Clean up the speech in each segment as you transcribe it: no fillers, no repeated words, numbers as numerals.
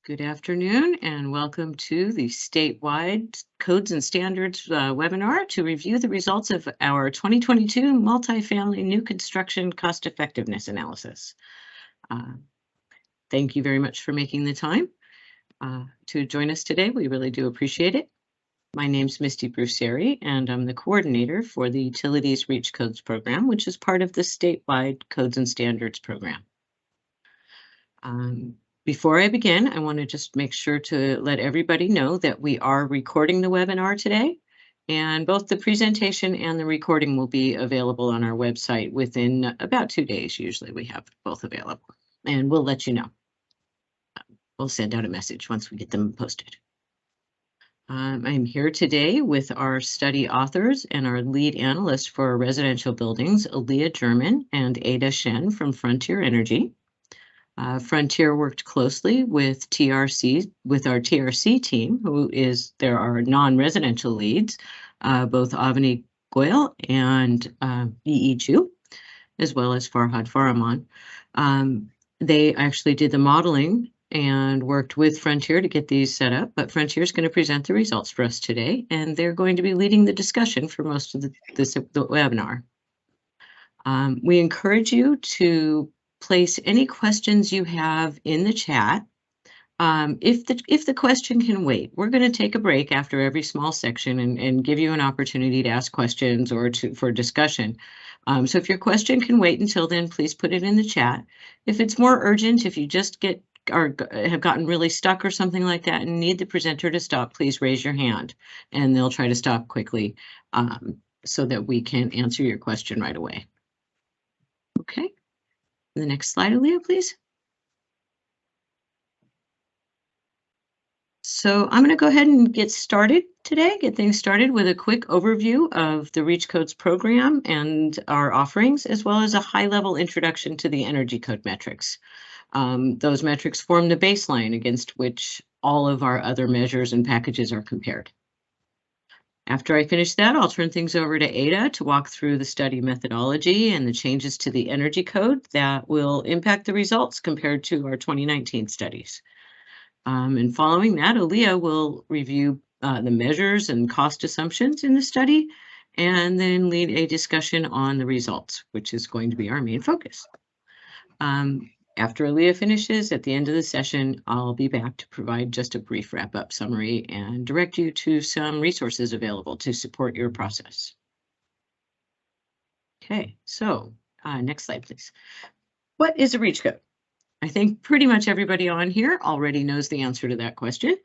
Good afternoon and welcome to the statewide Codes and Standards webinar to review the results of our 2022 multifamily new construction cost effectiveness analysis. Thank you very much for making the time to join us today. We really do appreciate it. My name's Misty Brucieri and I'm the coordinator for the Utilities Reach Codes program, which is part of the statewide Codes and Standards program. Before I begin, I want to just make sure to let everybody know that we are recording the webinar today, and both the presentation and the recording will be available on our website within about 2 days. Usually we have both available, and we'll let you know. We'll send out a message once we get them posted. I'm here today with our study authors and our lead analyst for residential buildings, Aaliyah German and Ada Shen from Frontier Energy. Frontier worked closely with our TRC team, there are non-residential leads, both Avani Goyal and E.E. Chu, as well as Farhad Faraman. They actually did the modeling and worked with Frontier to get these set up, but Frontier is going to present the results for us today, and they're going to be leading the discussion for most of the webinar. We encourage you to place any questions you have in the chat. If the question can wait, we're going to take a break after every small section and give you an opportunity to ask questions or for discussion. So if your question can wait until then, please put it in the chat. If it's more urgent, if you just have gotten really stuck or something like that and need the presenter to stop, please raise your hand and they'll try to stop quickly so that we can answer your question right away. Okay. The next slide, Aaliyah, please. So I'm going to go ahead and get things started with a quick overview of the Reach Codes program and our offerings, as well as a high-level introduction to the energy code metrics. Those metrics form the baseline against which all of our other measures and packages are compared. After I finish that, I'll turn things over to Ada to walk through the study methodology and the changes to the energy code that will impact the results compared to our 2019 studies. And following that, Aaliyah will review the measures and cost assumptions in the study, and then lead a discussion on the results, which is going to be our main focus. After Aaliyah finishes, at the end of the session, I'll be back to provide just a brief wrap-up summary and direct you to some resources available to support your process. Okay, so next slide, please. What is a Reach Code? I think pretty much everybody on here already knows the answer to that question.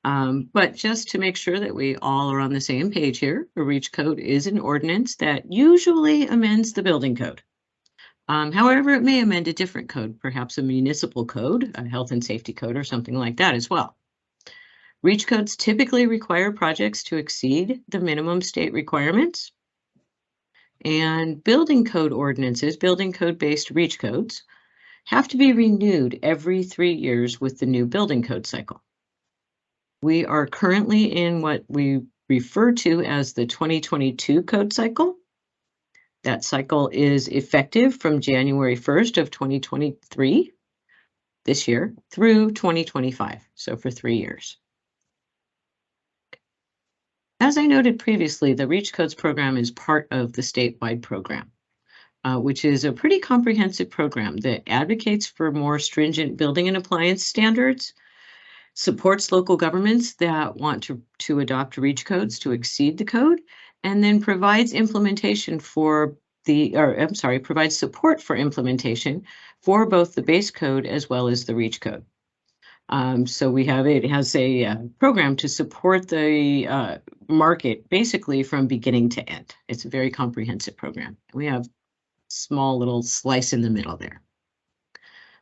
But just to make sure that we all are on the same page here, a Reach Code is an ordinance that usually amends the building code. However, it may amend a different code, perhaps a municipal code, a health and safety code, or something like that as well. Reach codes typically require projects to exceed the minimum state requirements. And building code ordinances, building code-based Reach codes, have to be renewed every 3 years with the new building code cycle. We are currently in what we refer to as the 2022 code cycle. That cycle is effective from January 1st of 2023, this year, through 2025, so for 3 years. As I noted previously, the Reach Codes program is part of the statewide program, which is a pretty comprehensive program that advocates for more stringent building and appliance standards, supports local governments that want to adopt Reach Codes to exceed the code, and then provides implementation provides support for implementation for both the base code as well as the Reach Code. So it has a program to support the market basically from beginning to end. It's a very comprehensive program. We have a small little slice in the middle there.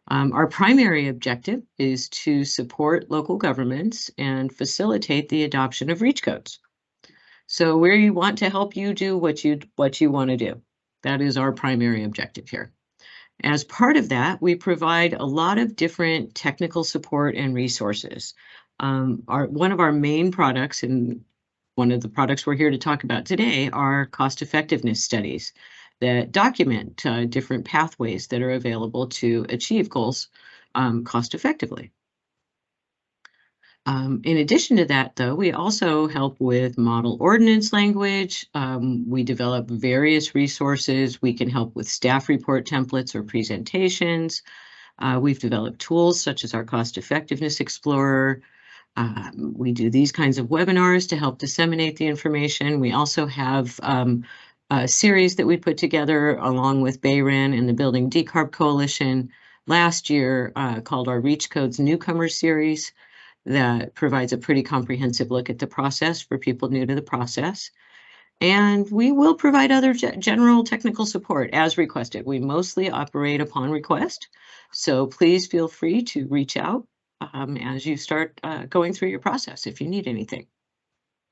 Our primary objective is to support local governments and facilitate the adoption of Reach Codes. So we want to help you do what you want to do. That is our primary objective here. As part of that, we provide a lot of different technical support and resources. One of our main products, and one of the products we're here to talk about today, are cost effectiveness studies that document different pathways that are available to achieve goals cost effectively. In addition to that, though, we also help with model ordinance language. We develop various resources. We can help with staff report templates or presentations. We've developed tools such as our Cost Effectiveness Explorer. We do these kinds of webinars to help disseminate the information. We also have a series that we put together along with BayREN and the Building Decarb Coalition last year called our Reach Codes Newcomer Series that provides a pretty comprehensive look at the process for people new to the process. And we will provide other general technical support as requested. We mostly operate upon request, so please feel free to reach out as you start going through your process if you need anything.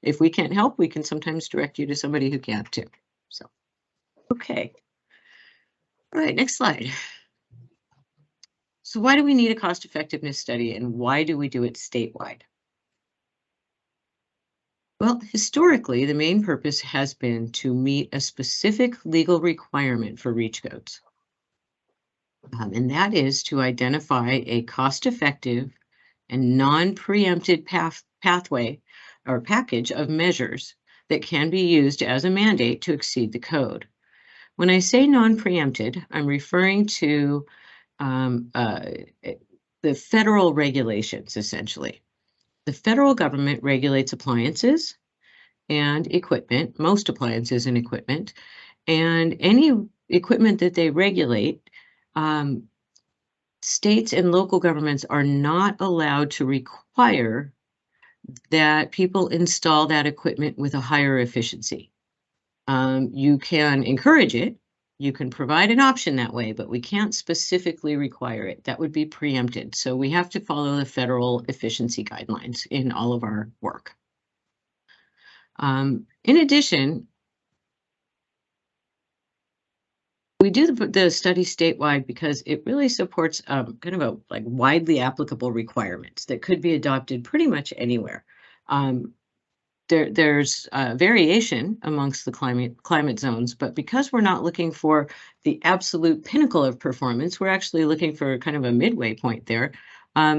If we can't help, we can sometimes direct you to somebody who can too. So, okay. All right, next slide. So why do we need a cost effectiveness study and why do we do it statewide? Well, historically, the main purpose has been to meet a specific legal requirement for REACH codes. And that is to identify a cost-effective and non-preempted pathway or package of measures that can be used as a mandate to exceed the code. When I say non-preempted, I'm referring to the federal regulations, essentially. The federal government regulates appliances and equipment, most appliances and equipment, and any equipment that they regulate, states and local governments are not allowed to require that people install that equipment with a higher efficiency. You can encourage it, you can provide an option that way, but we can't specifically require it. That would be preempted. So we have to follow the federal efficiency guidelines in all of our work. In addition, we do the study statewide because it really supports kind of a like widely applicable requirements that could be adopted pretty much anywhere. There's variation amongst the climate zones, but because we're not looking for the absolute pinnacle of performance, we're actually looking for kind of a midway point there.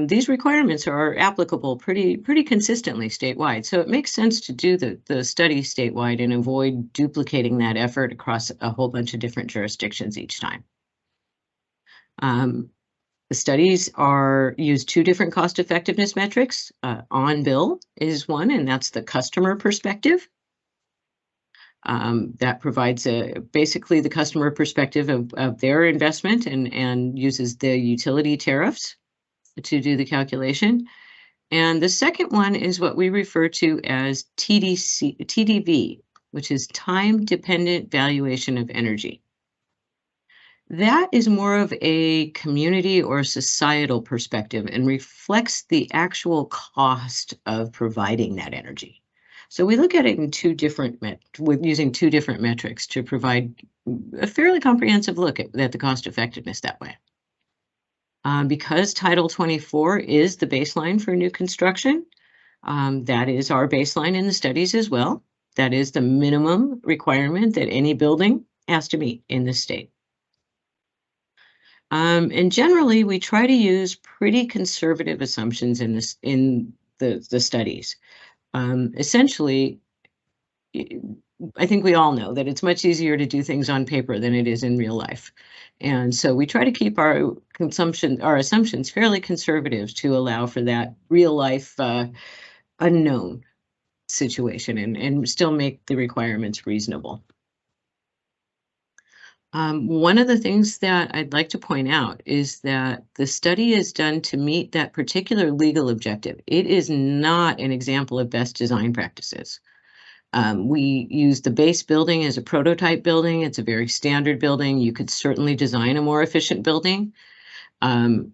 These requirements are applicable pretty consistently statewide, so it makes sense to do the study statewide and avoid duplicating that effort across a whole bunch of different jurisdictions each time. The studies use two different cost effectiveness metrics. On bill is one, and that's the customer perspective. That provides basically the customer perspective of their investment and uses the utility tariffs to do the calculation. And the second one is what we refer to as TDV, which is time dependent valuation of energy. That is more of a community or societal perspective and reflects the actual cost of providing that energy. So we look at it in using two different metrics to provide a fairly comprehensive look at the cost effectiveness that way. Because Title 24 is the baseline for new construction, that is our baseline in the studies as well. That is the minimum requirement that any building has to meet in this state. And generally, we try to use pretty conservative assumptions in the studies. Essentially, I think we all know that it's much easier to do things on paper than it is in real life. And so we try to keep our assumptions fairly conservative to allow for that real life unknown situation and still make the requirements reasonable. One of the things that I'd like to point out is that the study is done to meet that particular legal objective. It is not an example of best design practices. We use the base building as a prototype building. It's a very standard building. You could certainly design a more efficient building. And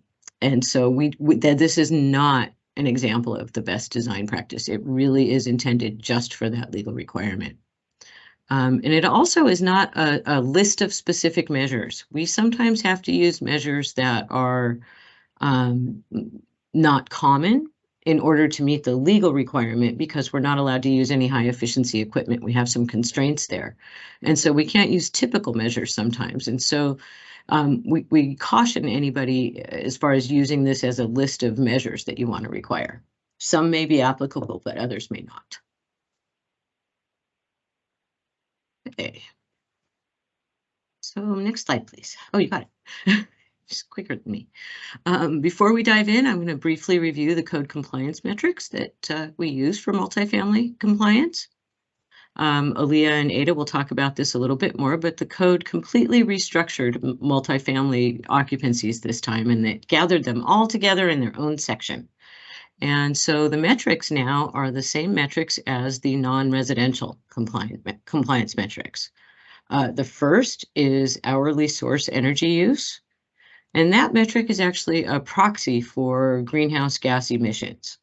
so this is not an example of the best design practice. It really is intended just for that legal requirement. And it also is not a list of specific measures. We sometimes have to use measures that are not common in order to meet the legal requirement because we're not allowed to use any high efficiency equipment. We have some constraints there. And so we can't use typical measures sometimes. And so we caution anybody as far as using this as a list of measures that you want to require. Some may be applicable, but others may not. Okay. So next slide, please. Oh, you got it. Just quicker than me. Before we dive in, I'm going to briefly review the code compliance metrics that we use for multifamily compliance. Aaliyah and Ada will talk about this a little bit more, but the code completely restructured multifamily occupancies this time, and it gathered them all together in their own section. And so the metrics now are the same metrics as the non-residential compliance metrics. The first is hourly source energy use. And that metric is actually a proxy for greenhouse gas emissions.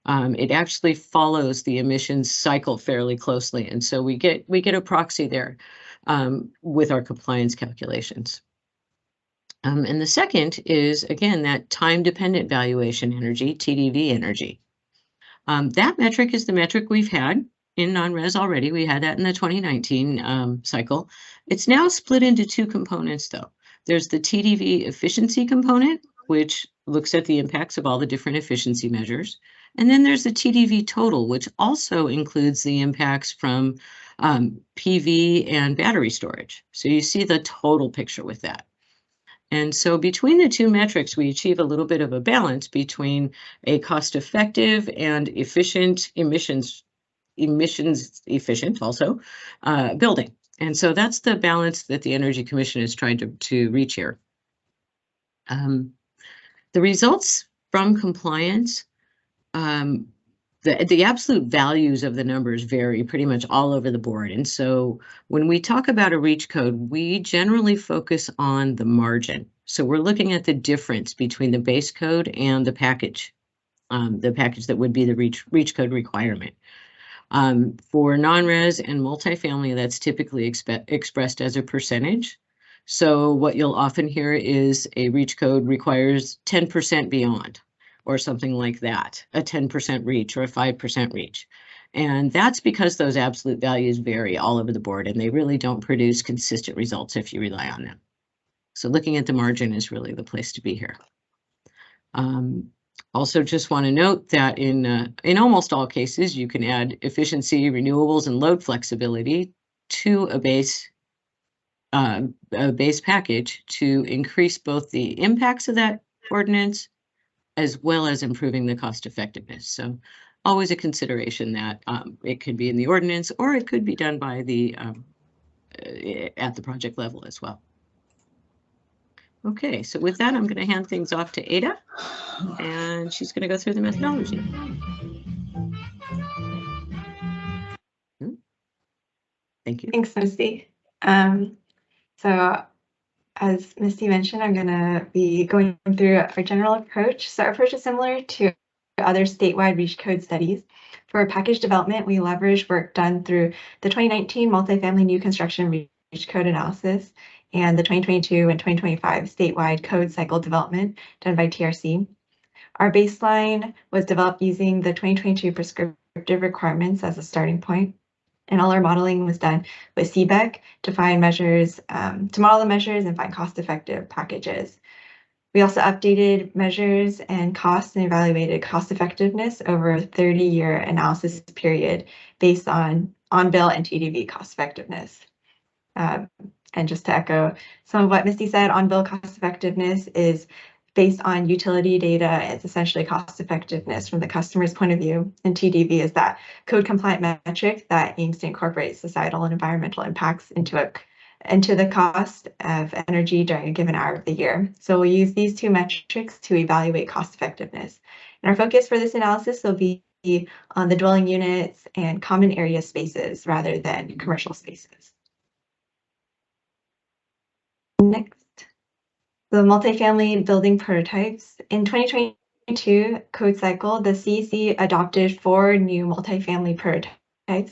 It actually follows the emissions cycle fairly closely, and so we get a proxy there with our compliance calculations. And the second is, again, that time-dependent valuation energy, TDV energy. That metric is the metric we've had in non-res already. We had that in the 2019 cycle. It's now split into two components, though. There's the TDV efficiency component, which looks at the impacts of all the different efficiency measures. And then there's the TDV total, which also includes the impacts from PV and battery storage. So you see the total picture with that. And so between the two metrics, we achieve a little bit of a balance between a cost-effective and efficient emissions efficient also building. And so that's the balance that the Energy Commission is trying to reach here. The results from compliance, the absolute values of the numbers vary pretty much all over the board. And so when we talk about a reach code, we generally focus on the margin. So we're looking at the difference between the base code and the package that would be the reach code requirement. For non-res and multifamily, that's typically expressed as a percentage. So what you'll often hear is a reach code requires 10% beyond, or something like that, a 10% reach or a 5% reach. And that's because those absolute values vary all over the board, and they really don't produce consistent results if you rely on them. So looking at the margin is really the place to be here. Also, just want to note that in almost all cases, you can add efficiency, renewables, and load flexibility to a base package to increase both the impacts of that ordinance as well as improving the cost effectiveness. So always a consideration that it could be in the ordinance, or it could be done by the at the project level as well. Okay, so with that, I'm going to hand things off to Ada, and she's going to go through the methodology. Thank you. Thanks, Misty. So as Misty mentioned, I'm going to be going through our general approach. So our approach is similar to other statewide reach code studies. For package development, we leverage work done through the 2019 multifamily new construction reach code analysis and the 2022 and 2025 statewide code cycle development done by TRC. Our baseline was developed using the 2022 prescriptive requirements as a starting point. And all our modeling was done with CBEC to find measures, to model the measures and find cost-effective packages. We also updated measures and costs and evaluated cost-effectiveness over a 30-year analysis period based on on-bill and TDV cost-effectiveness. And just to echo some of what Misty said, on-bill cost-effectiveness is based on utility data. It's essentially cost effectiveness from the customer's point of view. And TDV is that code compliant metric that aims to incorporate societal and environmental impacts into the cost of energy during a given hour of the year. So we'll use these two metrics to evaluate cost effectiveness. And our focus for this analysis will be on the dwelling units and common area spaces rather than commercial spaces. Next. The multifamily building prototypes. In 2022 code cycle, the CEC adopted 4 new multifamily prototypes. And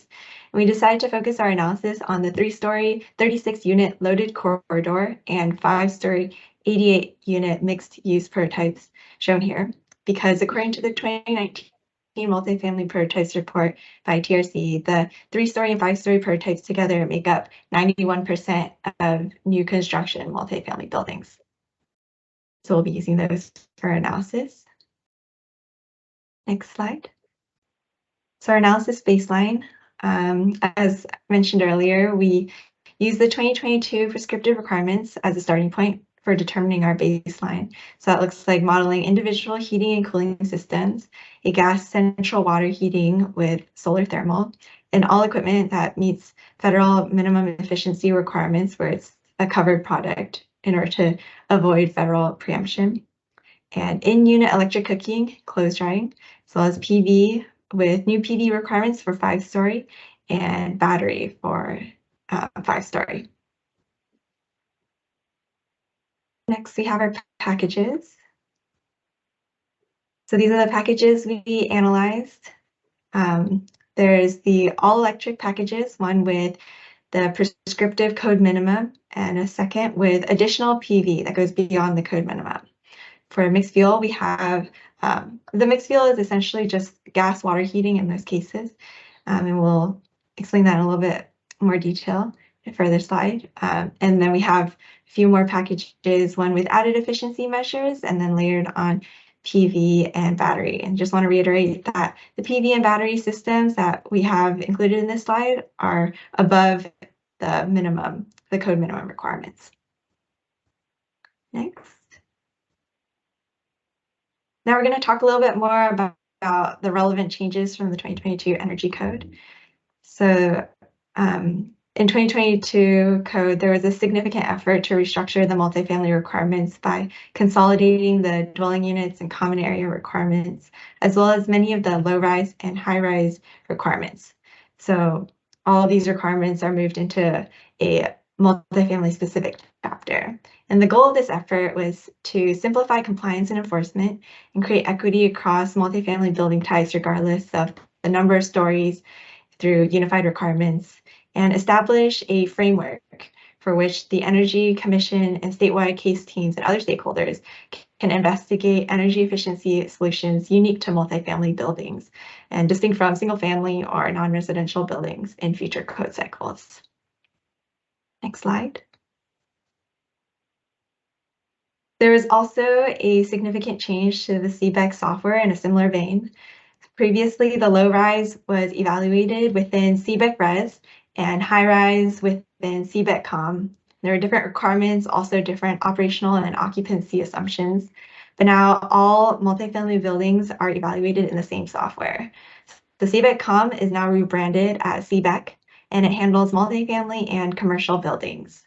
we decided to focus our analysis on the 3-story, 36-unit loaded corridor and 5-story, 88-unit mixed-use prototypes shown here, because according to the 2019 multifamily prototypes report by TRC, the 3-story and 5-story prototypes together make up 91% of new construction multifamily buildings. So we'll be using those for analysis. Next slide. So our analysis baseline, as mentioned earlier, we use the 2022 prescriptive requirements as a starting point for determining our baseline. So that looks like modeling individual heating and cooling systems, a gas central water heating with solar thermal, and all equipment that meets federal minimum efficiency requirements where it's a covered product in order to avoid federal preemption. And in-unit electric cooking, clothes drying, as well as PV with new PV requirements for 5-story and battery for 5-story. Next, we have our packages. So these are the packages we analyzed. There's the all-electric packages, one with the prescriptive code minimum, and a second with additional PV that goes beyond the code minimum. For mixed fuel, we have the mixed fuel is essentially just gas water heating in those cases, and we'll explain that in a little bit more detail in a further slide. And then we have a few more packages, one with added efficiency measures, and then layered on PV and battery. And just want to reiterate that the PV and battery systems that we have included in this slide are above the minimum, the code minimum requirements. Next. Now we're going to talk a little bit more about the relevant changes from the 2022 Energy Code. So in 2022 code, there was a significant effort to restructure the multifamily requirements by consolidating the dwelling units and common area requirements, as well as many of the low-rise and high-rise requirements. So all of these requirements are moved into a multifamily specific chapter. And the goal of this effort was to simplify compliance and enforcement and create equity across multifamily building types, regardless of the number of stories, through unified requirements, and establish a framework for which the Energy Commission and statewide case teams and other stakeholders can investigate energy efficiency solutions unique to multifamily buildings and distinct from single family or non-residential buildings in future code cycles. Next slide. There is also a significant change to the CBEC software in a similar vein. Previously, the low-rise was evaluated within CBEC Res and high-rise within CBEC Com. There are different requirements, also different operational and occupancy assumptions, but now all multifamily buildings are evaluated in the same software. The CBEC Com is now rebranded as CBEC, and it handles multifamily and commercial buildings.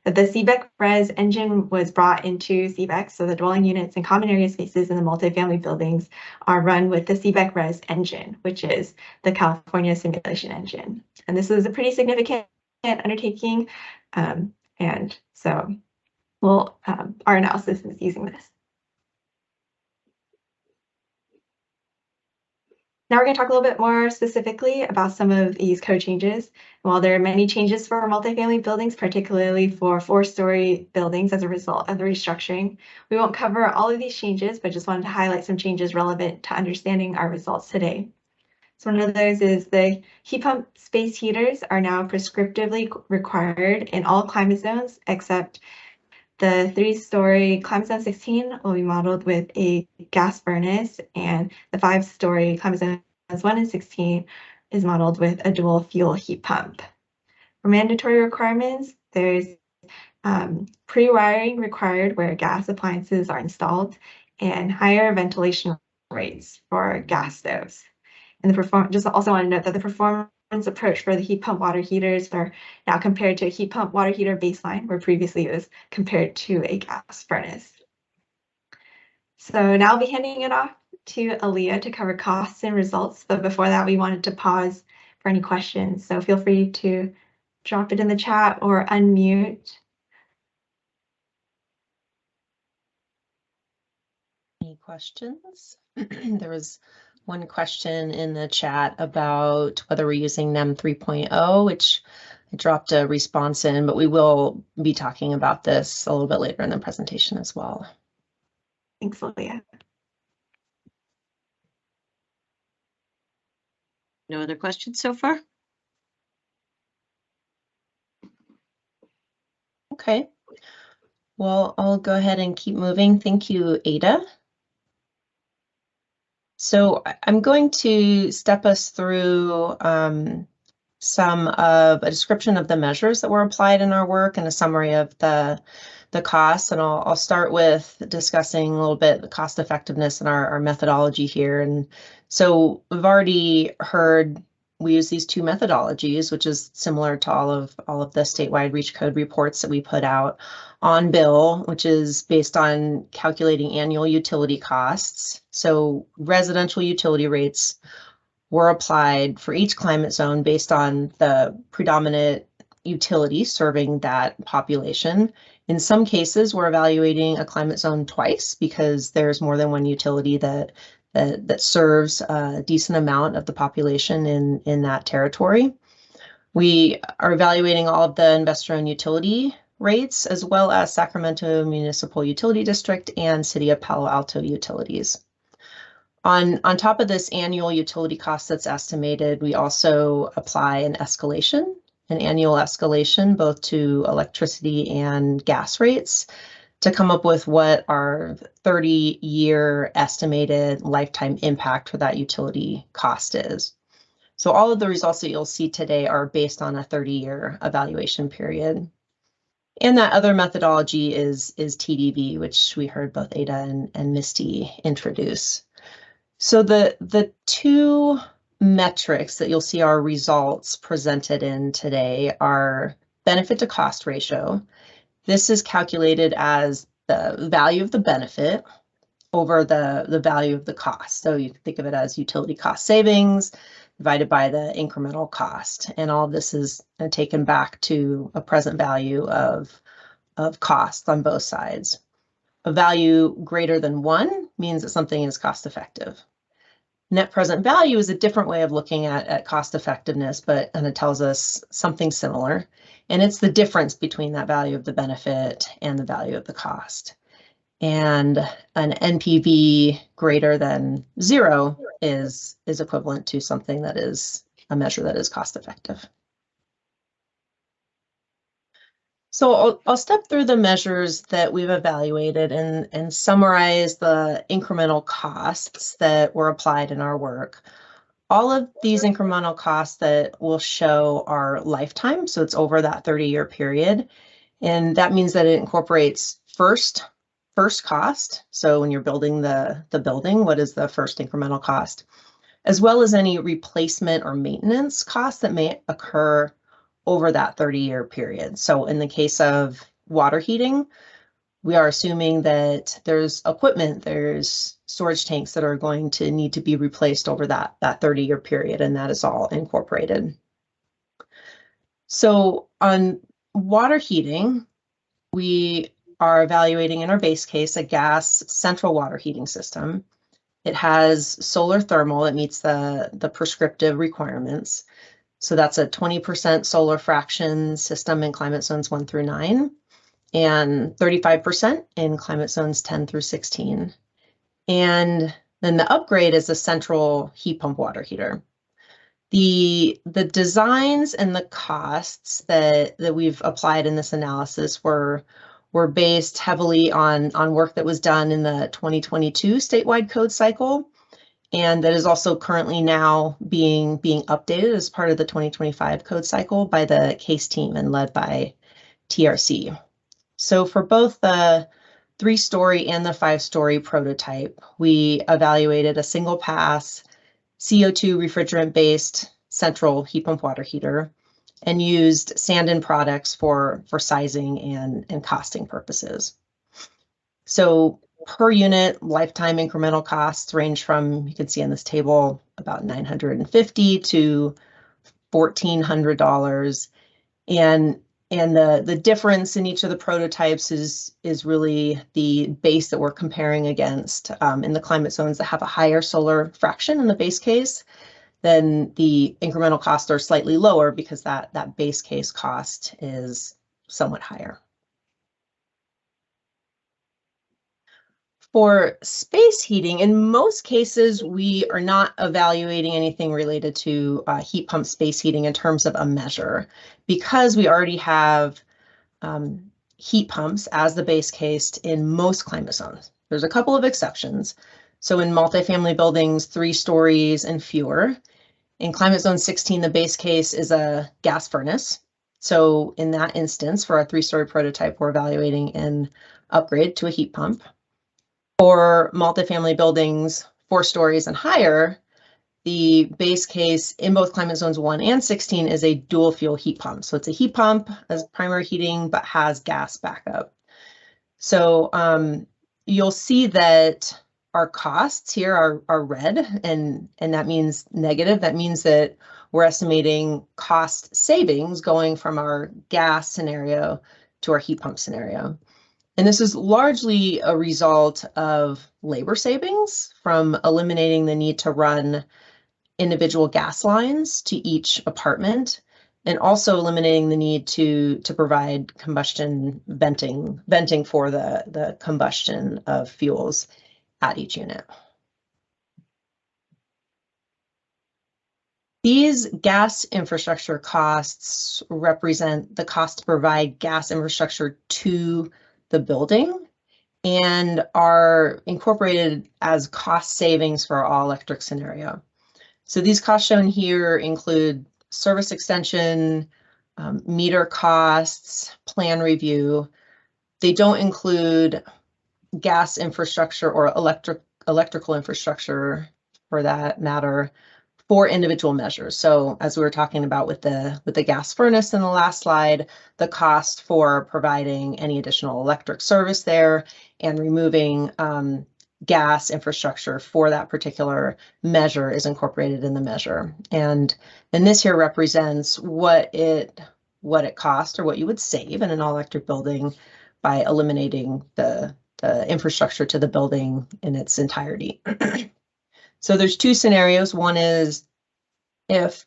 The CBEC Res engine was brought into CBEC, so the dwelling units and common area spaces in the multifamily buildings are run with the CBEC Res engine, which is the California simulation engine. And this is a pretty significant undertaking, and so our analysis is using this. Now we're going to talk a little bit more specifically about some of these code changes. While there are many changes for multifamily buildings, particularly for 4-story buildings as a result of the restructuring, we won't cover all of these changes, but just wanted to highlight some changes relevant to understanding our results today. So one of those is the heat pump space heaters are now prescriptively required in all climate zones except the 3-story climate zone 16 will be modeled with a gas furnace, and the 5-story climate zones 1 and 16 is modeled with a dual fuel heat pump. For mandatory requirements, there's pre-wiring required where gas appliances are installed, and higher ventilation rates for gas stoves. And just also want to note that the performance approach for the heat pump water heaters are now compared to a heat pump water heater baseline, where previously it was compared to a gas furnace. So now I'll be handing it off to Aaliyah to cover costs and results. But before that, we wanted to pause for any questions. So feel free to drop it in the chat or unmute. Any questions? There was one question in the chat about whether we're using NEM 3.0, which I dropped a response in, but we will be talking about this a little bit later in the presentation as well. Thanks, Aaliyah. No other questions so far? Okay. Well, I'll go ahead and keep moving. Thank you, Ada. So I'm going to step us through some of a description of the measures that were applied in our work and a summary of the costs. And I'll start with discussing a little bit the cost effectiveness and our methodology here. And so we've already heard we use these two methodologies, which is similar to all of the statewide reach code reports that we put out on bill, which is based on calculating annual utility costs. So residential utility rates were applied for each climate zone based on the predominant utility serving that population. In some cases, we're evaluating a climate zone twice because there's more than one utility that serves a decent amount of the population in that territory. We are evaluating all of the investor-owned utility rates, as well as Sacramento Municipal Utility District and City of Palo Alto utilities. On top of this annual utility cost that's estimated, we also apply an annual escalation, both to electricity and gas rates, to come up with what our 30-year estimated lifetime impact for that utility cost is. So all of the results that you'll see today are based on a 30-year evaluation period. And that other methodology is TDV, which we heard both Ada and Misty introduce. So the two metrics that you'll see our results presented in today are benefit to cost ratio. This is calculated as the value of the benefit over the value of the cost. So you can think of it as utility cost savings divided by the incremental cost. And all of this is taken back to a present value of cost on both sides. A value greater than 1 means that something is cost effective. Net present value is a different way of looking at cost effectiveness, but it tells us something similar. And it's the difference between that value of the benefit and the value of the cost. And an NPV greater than 0 is equivalent to something that is a measure that is cost effective. So I'll step through the measures that we've evaluated and summarize the incremental costs that were applied in our work. All of these incremental costs that we'll show are lifetime, so it's over that 30-year period. And that means that it incorporates first cost. So when you're building the building, what is the first incremental cost? As well as any replacement or maintenance costs that may occur over that 30-year period. So in the case of water heating, we are assuming that there's equipment, there's storage tanks that are going to need to be replaced over that 30-year period, and that is all incorporated. So on water heating, we are evaluating in our base case a gas central water heating system. It has solar thermal that meets the prescriptive requirements. So that's a 20% solar fraction system in climate zones 1 through 9 and 35% in climate zones 10 through 16. And then the upgrade is a central heat pump water heater. The designs and the costs that we've applied in this analysis were based heavily on work that was done in the 2022 statewide code cycle, and that is also currently now being updated as part of the 2025 code cycle by the CASE team and led by TRC. So for both the 3-story and the 5-story prototype, we evaluated a single pass CO2 refrigerant-based central heat pump water heater and used sand-in products for sizing and costing purposes. So per unit lifetime incremental costs range from, you can see on this table, about $950 to $1,400. And the difference in each of the prototypes is really the base that we're comparing against. In the climate zones that have a higher solar fraction in the base case, then the incremental costs are slightly lower because that base case cost is somewhat higher. For space heating, in most cases, we are not evaluating anything related to heat pump space heating in terms of a measure, because we already have heat pumps as the base case in most climate zones. There's a couple of exceptions. So in multifamily buildings, 3 stories and fewer. In climate zone 16, the base case is a gas furnace. So in that instance, for our 3-story prototype, we're evaluating an upgrade to a heat pump. For multifamily buildings, 4 stories and higher, the base case in both climate zones 1 and 16 is a dual fuel heat pump. So it's a heat pump as primary heating, but has gas backup. So you'll see that our costs here are red, and that means negative. That means that we're estimating cost savings going from our gas scenario to our heat pump scenario. And this is largely a result of labor savings from eliminating the need to run individual gas lines to each apartment, and also eliminating the need to provide combustion venting for the combustion of fuels at each unit. These gas infrastructure costs represent the cost to provide gas infrastructure to the building and are incorporated as cost savings for our all-electric scenario. So these costs shown here include service extension, meter costs, plan review. They don't include gas infrastructure or electrical infrastructure, for that matter, for individual measures. So as we were talking about with the gas furnace in the last slide, the cost for providing any additional electric service there and removing gas infrastructure for that particular measure is incorporated in the measure. And this here represents what it costs, or what you would save in an all-electric building by eliminating the infrastructure to the building in its entirety. So there's 2 scenarios. One is if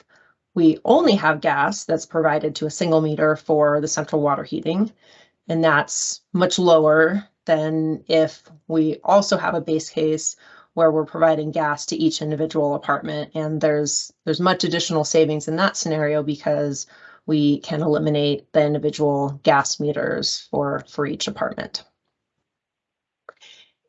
we only have gas that's provided to a single meter for the central water heating, and that's much lower than if we also have a base case where we're providing gas to each individual apartment. And there's much additional savings in that scenario because we can eliminate the individual gas meters for each apartment.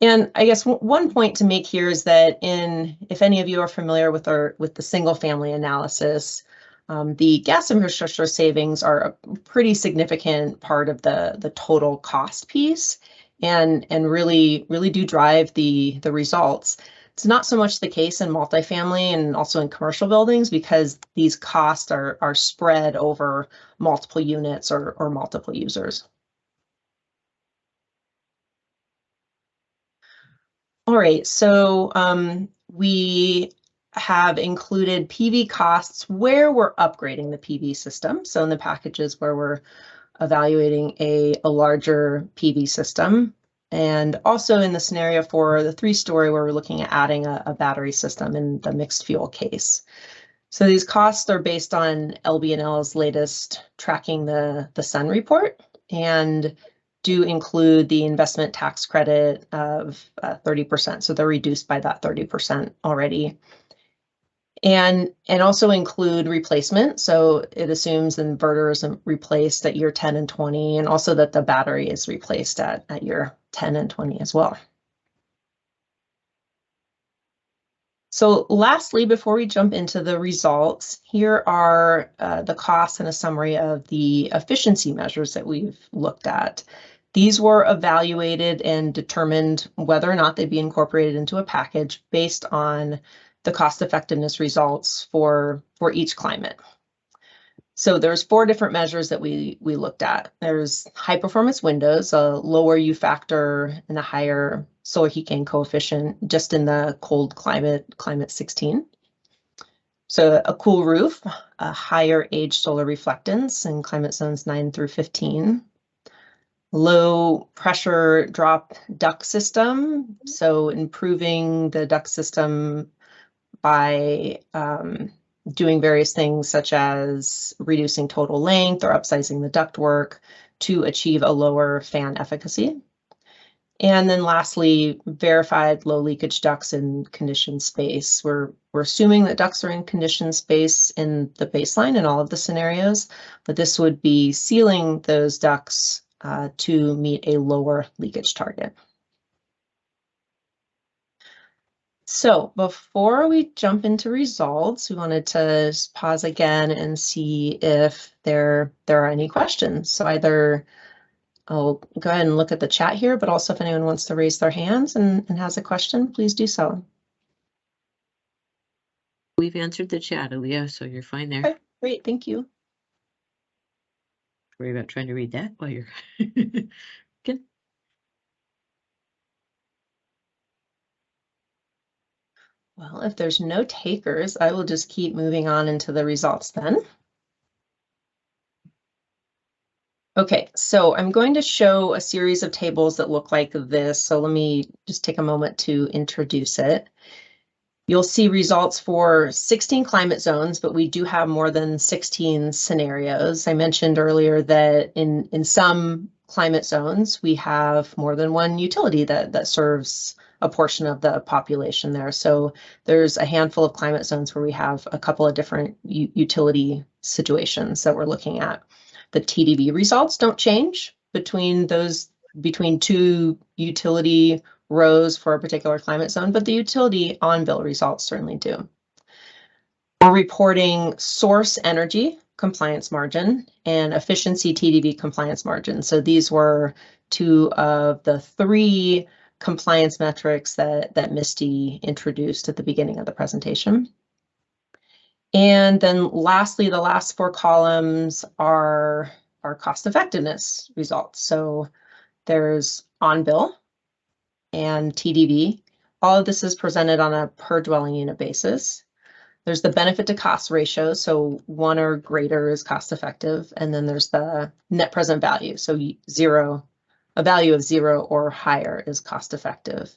And I guess one point to make here is that if any of you are familiar with the single family analysis, the gas infrastructure savings are a pretty significant part of the total cost piece, and really do drive the results. It's not so much the case in multifamily and also in commercial buildings, because these costs are spread over multiple units or multiple users. All right, so we have included PV costs where we're upgrading the PV system. So in the packages where we're evaluating a larger PV system, and also in the scenario for the 3-story where we're looking at adding a battery system in the mixed fuel case. So these costs are based on LB&L's latest Tracking the Sun report, and do include the investment tax credit of 30%. So they're reduced by that 30% already. And also include replacement. So it assumes the inverter is replaced at year 10 and 20, and also that the battery is replaced at year 10 and 20 as well. So lastly, before we jump into the results, here are the costs and a summary of the efficiency measures that we've looked at. These were evaluated and determined whether or not they'd be incorporated into a package based on the cost effectiveness results for each climate. So there's 4 different measures that we looked at. There's high performance windows, a lower U factor and a higher solar heat gain coefficient just in the cold climate 16. So a cool roof, a higher age solar reflectance in climate zones 9 through 15. Low pressure drop duct system, so improving the duct system by doing various things such as reducing total length or upsizing the ductwork to achieve a lower fan efficacy. And then lastly, verified low leakage ducts in conditioned space. We're assuming that ducts are in conditioned space in the baseline in all of the scenarios, but this would be sealing those ducts to meet a lower leakage target. So before we jump into results, we wanted to just pause again and see if there are any questions. So either I'll go ahead and look at the chat here, but also if anyone wants to raise their hands and has a question, please do so. We've answered the chat, Aaliyah, so you're fine there. Okay, great, thank you. Worry about trying to read that while you're good. Well, if there's no takers, I will just keep moving on into the results then. Okay, so I'm going to show a series of tables that look like this. So let me just take a moment to introduce it. You'll see results for 16 climate zones, but we do have more than 16 scenarios. I mentioned earlier that in some climate zones, we have more than one utility that serves a portion of the population there. So there's a handful of climate zones where we have a couple of different utility situations that we're looking at. The TDV results don't change between two utility rows for a particular climate zone, but the utility on-bill results certainly do. We're reporting source energy compliance margin and efficiency TDV compliance margin. So these were two of the three compliance metrics that Misty introduced at the beginning of the presentation. And then lastly, the last four columns are our cost effectiveness results. So there's on-bill and TDV. All of this is presented on a per dwelling unit basis. There's the benefit to cost ratio, so 1 or greater is cost effective, and then there's the net present value, so a value of 0 or higher is cost effective.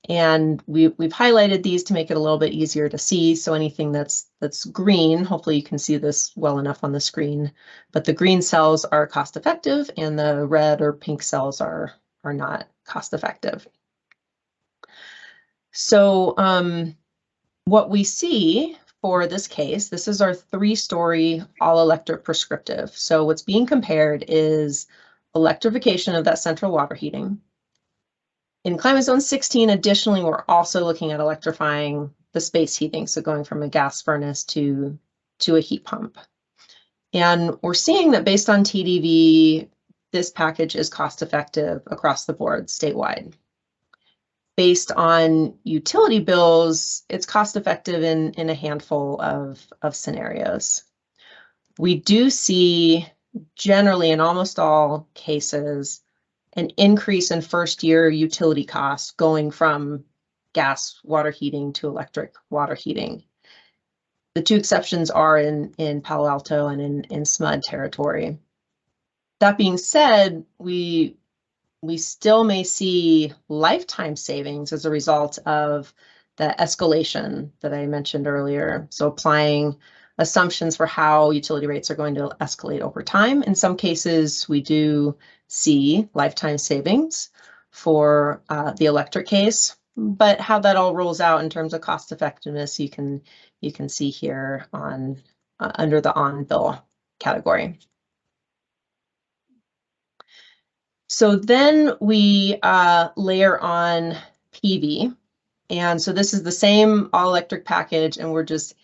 And we've highlighted these to make it a little bit easier to see. So anything that's green, hopefully you can see this well enough on the screen, but the green cells are cost effective and the red or pink cells are not cost effective. So what we see for this case, this is our 3-story all-electric prescriptive. So what's being compared is electrification of that central water heating. In climate zone 16, additionally, we're also looking at electrifying the space heating, so going from a gas furnace to a heat pump. And we're seeing that based on TDV, this package is cost effective across the board statewide. Based on utility bills, it's cost effective in a handful of scenarios. We do see generally in almost all cases an increase in first-year utility costs going from gas water heating to electric water heating. The two exceptions are in Palo Alto and in SMUD territory. That being said, we still may see lifetime savings as a result of the escalation that I mentioned earlier. So applying assumptions for how utility rates are going to escalate over time. In some cases, we do see lifetime savings for the electric case, but how that all rolls out in terms of cost effectiveness, you can see here on under the on-bill category. So then we layer on PV. And so this is the same all-electric package, and we're just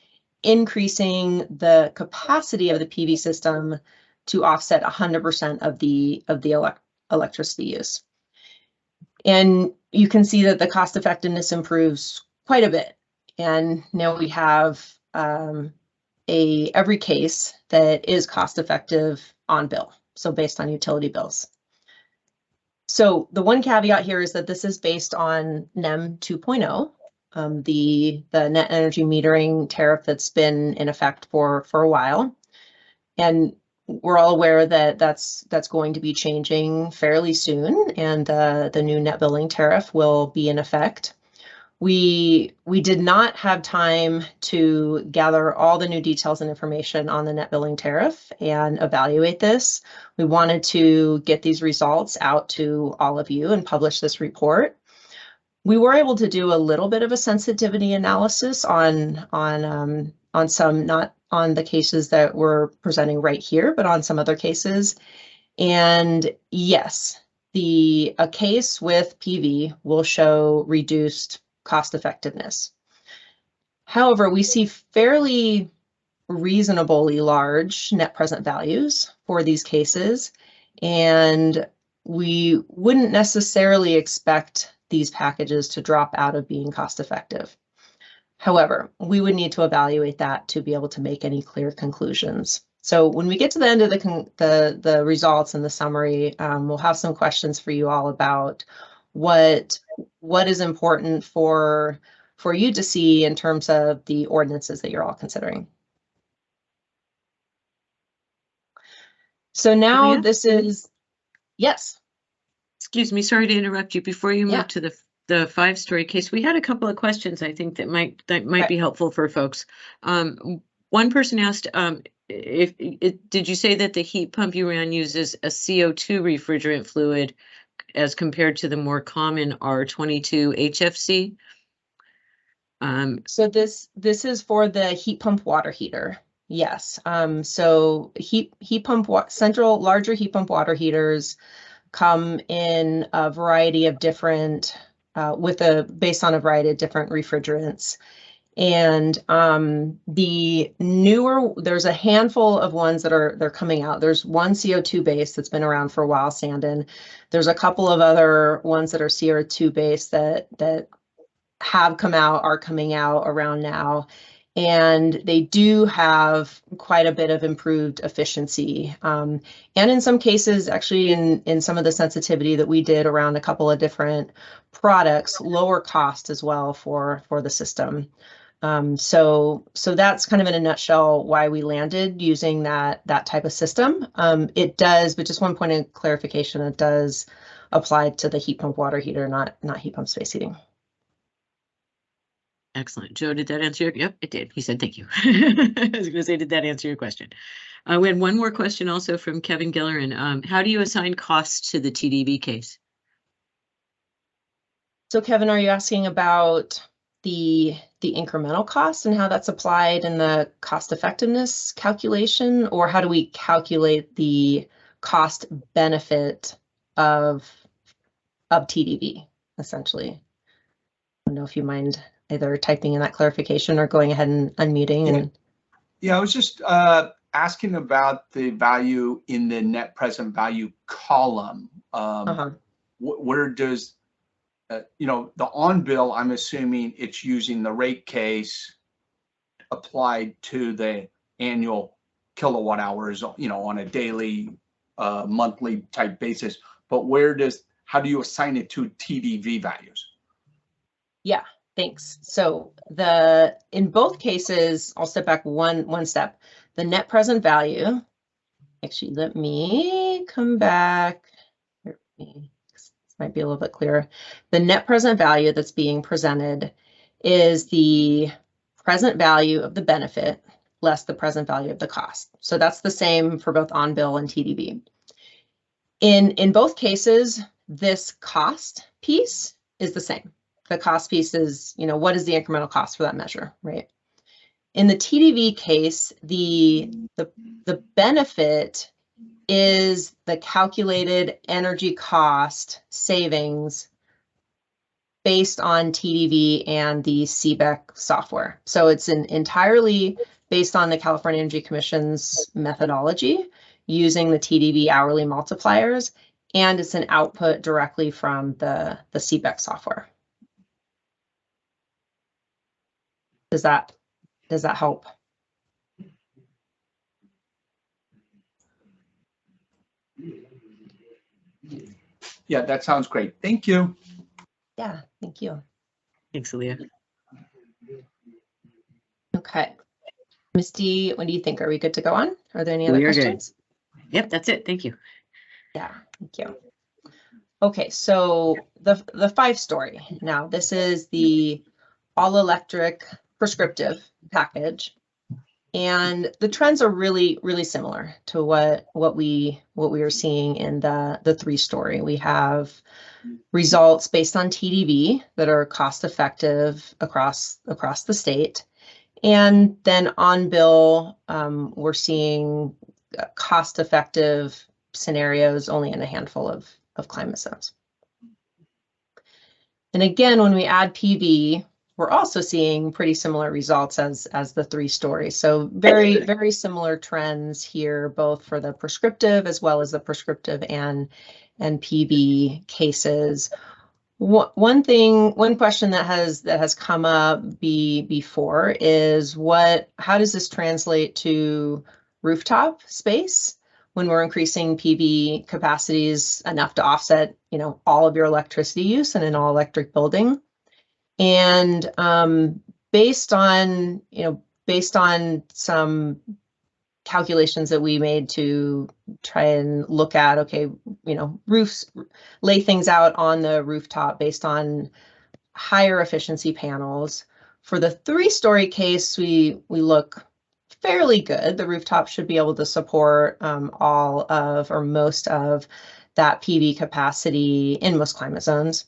increasing the capacity of the PV system to offset 100% of the electricity use. And you can see that the cost effectiveness improves quite a bit. And now we have every case that is cost effective on bill, so based on utility bills. So the one caveat here is that this is based on NEM 2.0, the net energy metering tariff that's been in effect for a while. And we're all aware that that's going to be changing fairly soon, and the new net billing tariff will be in effect. We did not have time to gather all the new details and information on the net billing tariff and evaluate this. We wanted to get these results out to all of you and publish this report. We were able to do a little bit of a sensitivity analysis on some, not on the cases that we're presenting right here, but on some other cases. And yes, a case with PV will show reduced cost effectiveness. However, we see fairly reasonably large net present values for these cases, and we wouldn't necessarily expect these packages to drop out of being cost effective. However, we would need to evaluate that to be able to make any clear conclusions. So when we get to the end of the results and the summary, we'll have some questions for you all about what is important for you to see in terms of the ordinances that you're all considering. So now Julia? this is, yes. Excuse me, sorry to interrupt you. Before you Yeah. move to the 5-story case, we had a couple of questions I think that might Okay. be helpful for folks. One person asked, did you say that the heat pump you ran uses a CO2 refrigerant fluid as compared to the more common R22 HFC? So this is for the heat pump water heater. Yes. So larger heat pump water heaters come in a variety of different, based on a variety of different refrigerants. And there's a handful of ones they're coming out. There's one CO2 based that's been around for a while, Sandon. There's a couple of other ones that are CO2 based that have come out, are coming out around now. And they do have quite a bit of improved efficiency. And in some cases, actually in some of the sensitivity that we did around a couple of different products, lower cost as well for the system. So that's kind of in a nutshell why we landed using that type of system. It does, but just one point of clarification, it does apply to the heat pump water heater, not heat pump space heating. Excellent. Joe, did that answer your? Yep, it did. He said thank you. I was going to say, did that answer your question? We had one more question also from Kevin Gillerin. How do you assign costs to the TDV case? So Kevin, are you asking about the incremental cost and how that's applied in the cost effectiveness calculation, or how do we calculate the cost benefit of TDV, essentially? I don't know if you mind either typing in that clarification or going ahead and unmuting. Yeah, I was just asking about the value in the net present value column. Where does, the on bill, I'm assuming it's using the rate case applied to the annual kilowatt hours, on a daily, monthly type basis. But how do you assign it to TDV values? Yeah, thanks. So in both cases, I'll step back one step. The net present value, actually, let me come back. This might be a little bit clearer. The net present value that's being presented is the present value of the benefit less the present value of the cost. So that's the same for both on bill and TDV. In both cases, this cost piece is the same. The cost piece is, what is the incremental cost for that measure, right? In the TDV case, the benefit is the calculated energy cost savings based on TDV and the CBEC software. So it's entirely based on the California Energy Commission's methodology using the TDV hourly multipliers, and it's an output directly from the CBEC software. Does that help? Yeah, that sounds great. Thank you. Yeah, thank you. Thanks, Leah. Okay. Misty, what do you think? Are we good to go on? Are there any other questions? Good. Yep, that's it. Thank you. Yeah, thank you. Okay, so the 5-story. Now, this is the all-electric prescriptive package, and the trends are really, really similar to what we are seeing in the 3-story. We have results based on TDV that are cost-effective across the state, and then on bill, we're seeing cost-effective scenarios only in a handful of climate zones. And again, when we add PV, we're also seeing pretty similar results as the 3-story. So very, very similar trends here, both for the prescriptive as well as the prescriptive and PV cases. One question that has come up before is how does this translate to rooftop space when we're increasing PV capacities enough to offset, all of your electricity use in an all electric building? And based on some calculations that we made to try and look at, okay, roofs, lay things out on the rooftop based on higher efficiency panels. For the 3-story case, we look fairly good. The rooftop should be able to support all of or most of that PV capacity in most climate zones.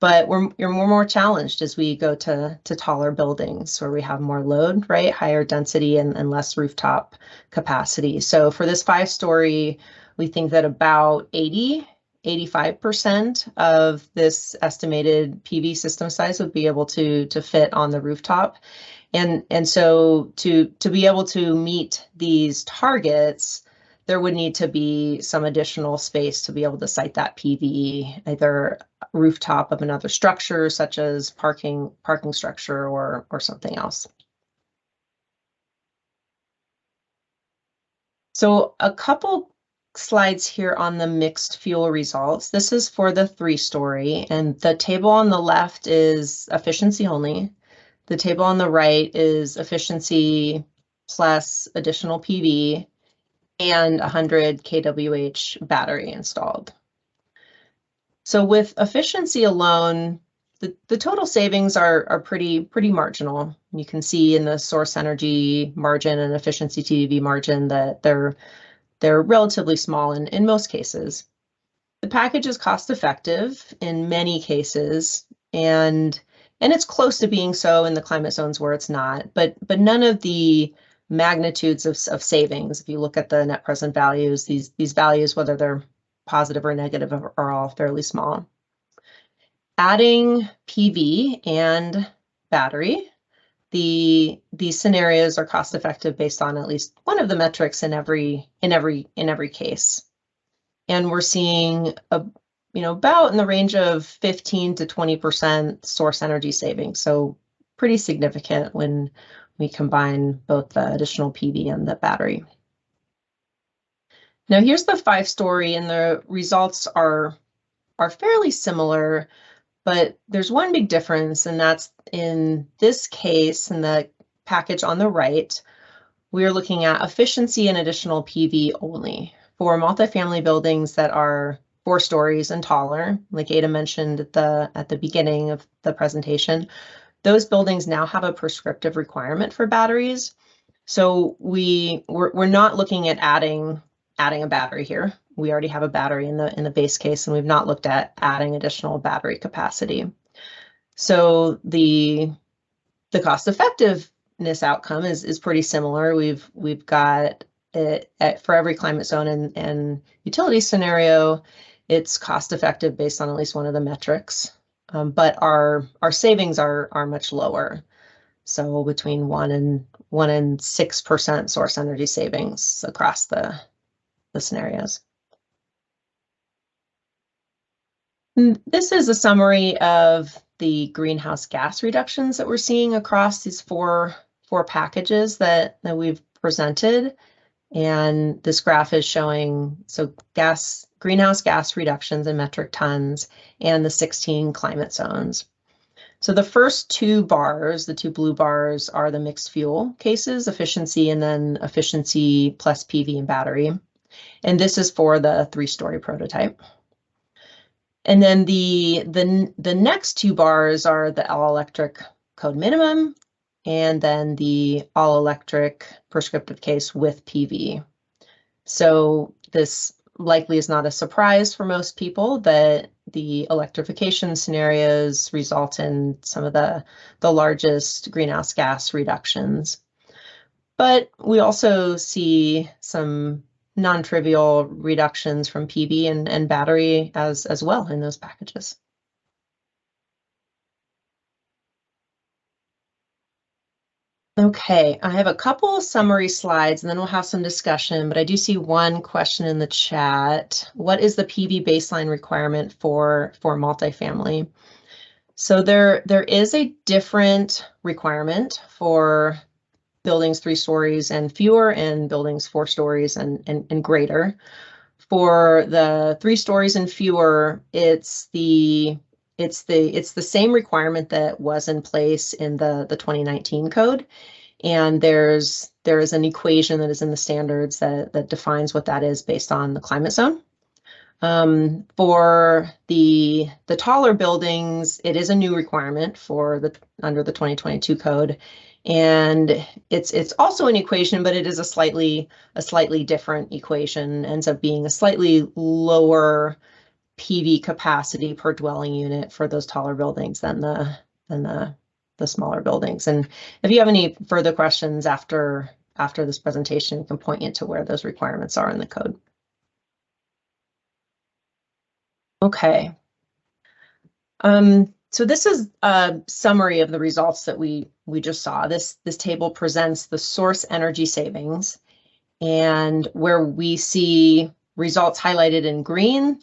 But you're more challenged as we go to taller buildings where we have more load, right? Higher density and less rooftop capacity. So for this 5-story, we think that about 85% of this estimated PV system size would be able to fit on the rooftop. And so to be able to meet these targets, there would need to be some additional space to be able to site that PV, either rooftop of another structure, such as parking structure or something else. So a couple slides here on the mixed fuel results. This is for the 3-story, and the table on the left is efficiency only. The table on the right is efficiency plus additional PV and 100 kWh battery installed. So with efficiency alone, the total savings are pretty marginal. You can see in the source energy margin and efficiency TDV margin that they're relatively small in most cases. The package is cost effective in many cases, and it's close to being so in the climate zones where it's not, but none of the magnitudes of savings. If you look at the net present values, these values, whether they're positive or negative, are all fairly small. Adding PV and battery, these scenarios are cost effective based on at least one of the metrics in every case. And we're seeing about in the range of 15 to 20% source energy savings. So pretty significant when we combine both the additional PV and the battery. Now here's the 5-story, and the results are fairly similar, but there's one big difference, and that's in this case, in the package on the right, we are looking at efficiency and additional PV only. For multifamily buildings that are 4 stories and taller, like Ada mentioned at the beginning of the presentation, those buildings now have a prescriptive requirement for batteries. So we're not looking at adding a battery here. We already have a battery in the base case, and we've not looked at adding additional battery capacity. So the cost effectiveness outcome is pretty similar. We've got it for every climate zone and utility scenario, it's cost effective based on at least one of the metrics. But our savings are much lower. So between 1 and 6% source energy savings across the scenarios. And this is a summary of the greenhouse gas reductions that we're seeing across these four packages that we've presented. And this graph is showing greenhouse gas reductions in metric tons and the 16 climate zones. So the first 2 bars, the 2 blue bars, are the mixed fuel cases, efficiency, and then efficiency plus PV and battery. And this is for the 3-story prototype. And then the next 2 bars are the all-electric code minimum, and then the all-electric prescriptive case with PV. So this likely is not a surprise for most people that the electrification scenarios result in some of the largest greenhouse gas reductions. But we also see some non-trivial reductions from PV and battery as well in those packages. Okay, I have a couple of summary slides and then we'll have some discussion, but I do see one question in the chat. What is the PV baseline requirement for multifamily? So there is a different requirement for buildings 3 stories and fewer and buildings 4 stories and greater. For the 3 stories and fewer, it's the same requirement that was in place in the 2019 code. And there is an equation that is in the standards that defines what that is based on the climate zone. For the taller buildings, it is a new requirement for under the 2022 code. And it's also an equation, but it is a slightly different equation, ends up being a slightly lower PV capacity per dwelling unit for those taller buildings than the smaller buildings. And if you have any further questions after this presentation, you can point you to where those requirements are in the code. Okay. So this is a summary of the results that we just saw. This table presents the source energy savings, and where we see results highlighted in green,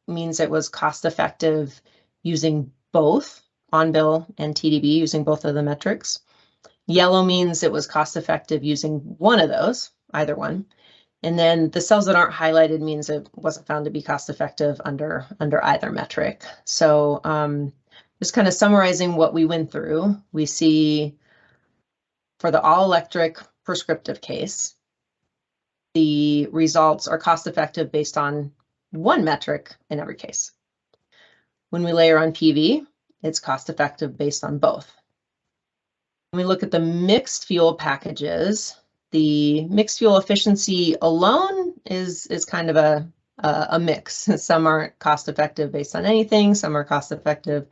means it was cost effective using both on-bill and TDB, using both of the metrics. Yellow means it was cost effective using one of those, either one. And then the cells that aren't highlighted means it wasn't found to be cost effective under either metric. So just kind of summarizing what we went through, we see for the all electric prescriptive case, the results are cost effective based on one metric in every case. When we layer on PV, it's cost effective based on both. When we look at the mixed fuel packages, the mixed fuel efficiency alone is kind of a mix. Some aren't cost effective based on anything. Some are cost effective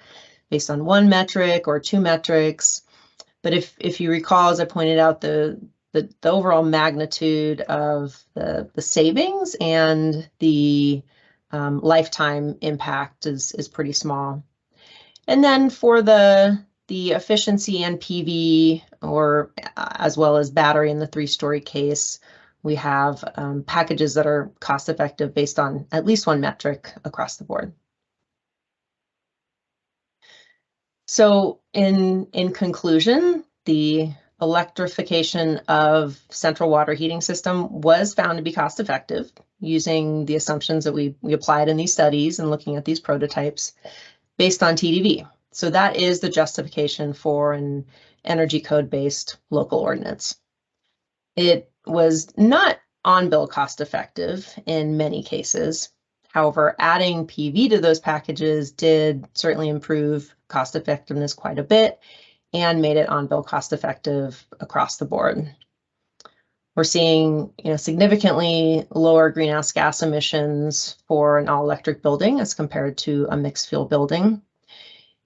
based on one metric or two metrics. But if you recall, as I pointed out, the overall magnitude of the savings and the lifetime impact is pretty small. And then for the efficiency and PV, or as well as battery in the 3-story case, we have packages that are cost effective based on at least one metric across the board. So in conclusion, the electrification of central water heating system was found to be cost effective using the assumptions that we applied in these studies and looking at these prototypes based on TDV. So that is the justification for an energy code based local ordinance. It was not on-bill cost effective in many cases. However, adding PV to those packages did certainly improve cost effectiveness quite a bit and made it on-bill cost effective across the board. We're seeing, significantly lower greenhouse gas emissions for an all-electric building as compared to a mixed fuel building.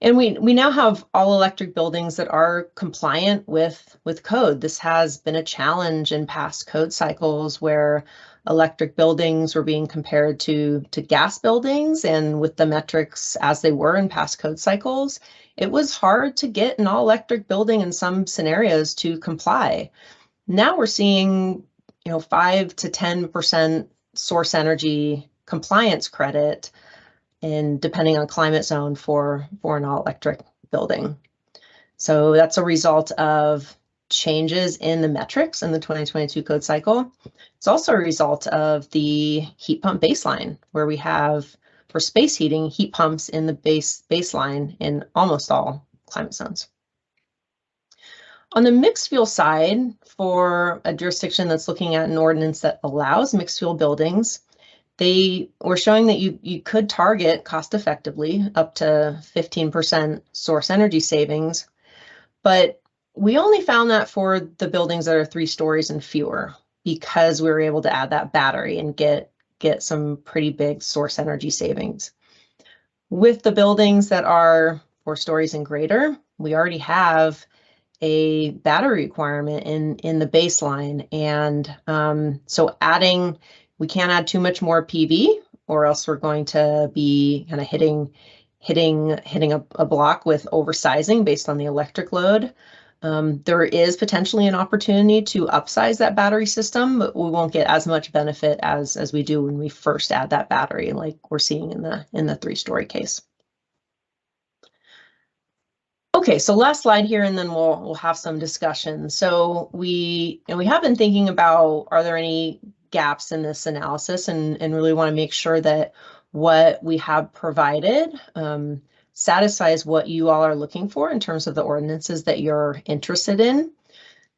And we now have all electric buildings that are compliant with code. This has been a challenge in past code cycles where electric buildings were being compared to gas buildings, and with the metrics as they were in past code cycles, it was hard to get an all electric building in some scenarios to comply. Now we're seeing 5 to 10% source energy compliance credit, and depending on climate zone for an all electric building. So that's a result of changes in the metrics in the 2022 code cycle. It's also a result of the heat pump baseline, where we have, for space heating, heat pumps in the baseline in almost all climate zones. On the mixed fuel side, for a jurisdiction that's looking at an ordinance that allows mixed fuel buildings, they were showing that you could target cost effectively up to 15% source energy savings, but we only found that for the buildings that are 3 stories and fewer, because we were able to add that battery and get some pretty big source energy savings. With the buildings that are 4 stories and greater, we already have a battery requirement in the baseline, and so we can't add too much more PV, or else we're going to be kind of hitting a block with oversizing based on the electric load. There is potentially an opportunity to upsize that battery system, but we won't get as much benefit as we do when we first add that battery, like we're seeing in the 3-story case. Okay, so last slide here, and then we'll have some discussion. So we have been thinking about, are there any gaps in this analysis, and really want to make sure that what we have provided satisfies what you all are looking for in terms of the ordinances that you're interested in.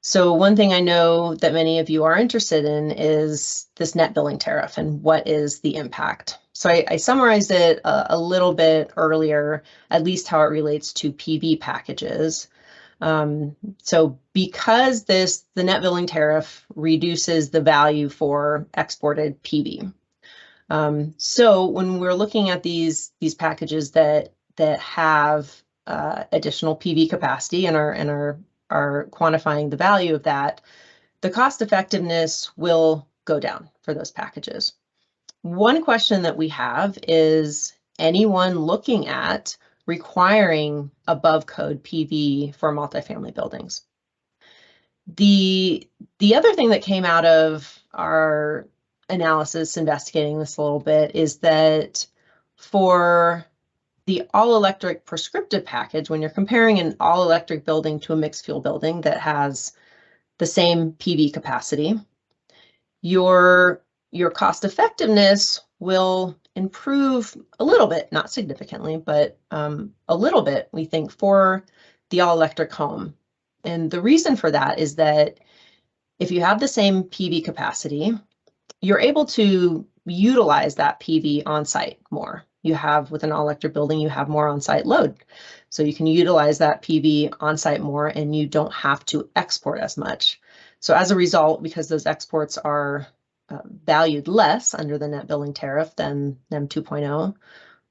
So one thing I know that many of you are interested in is this net billing tariff and what is the impact. So I summarized it a little bit earlier, at least how it relates to PV packages. So because the net billing tariff reduces the value for exported PV. So when we're looking at these packages that have additional PV capacity and are quantifying the value of that, the cost effectiveness will go down for those packages. One question that we have is anyone looking at requiring above code PV for multifamily buildings. The other thing that came out of our analysis investigating this a little bit is that for the all-electric prescriptive package, when you're comparing an all-electric building to a mixed fuel building that has the same PV capacity, your cost effectiveness will improve a little bit, not significantly, but a little bit, we think, for the all-electric home. And the reason for that is that if you have the same PV capacity, you're able to utilize that PV on site more. You have, with an all-electric building, you have more on-site load. So you can utilize that PV on site more and you don't have to export as much. So as a result, because those exports are valued less under the net billing tariff than NEM 2.0,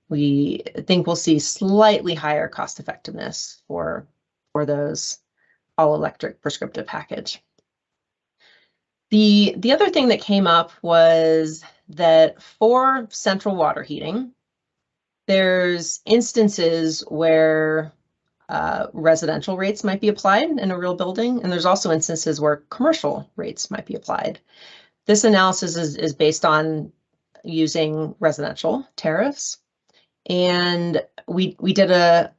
we think we'll see slightly higher cost effectiveness for those all-electric prescriptive package. The other thing that came up was that for central water heating, there's instances where residential rates might be applied in a real building, and there's also instances where commercial rates might be applied. This analysis is based on using residential tariffs, and we did a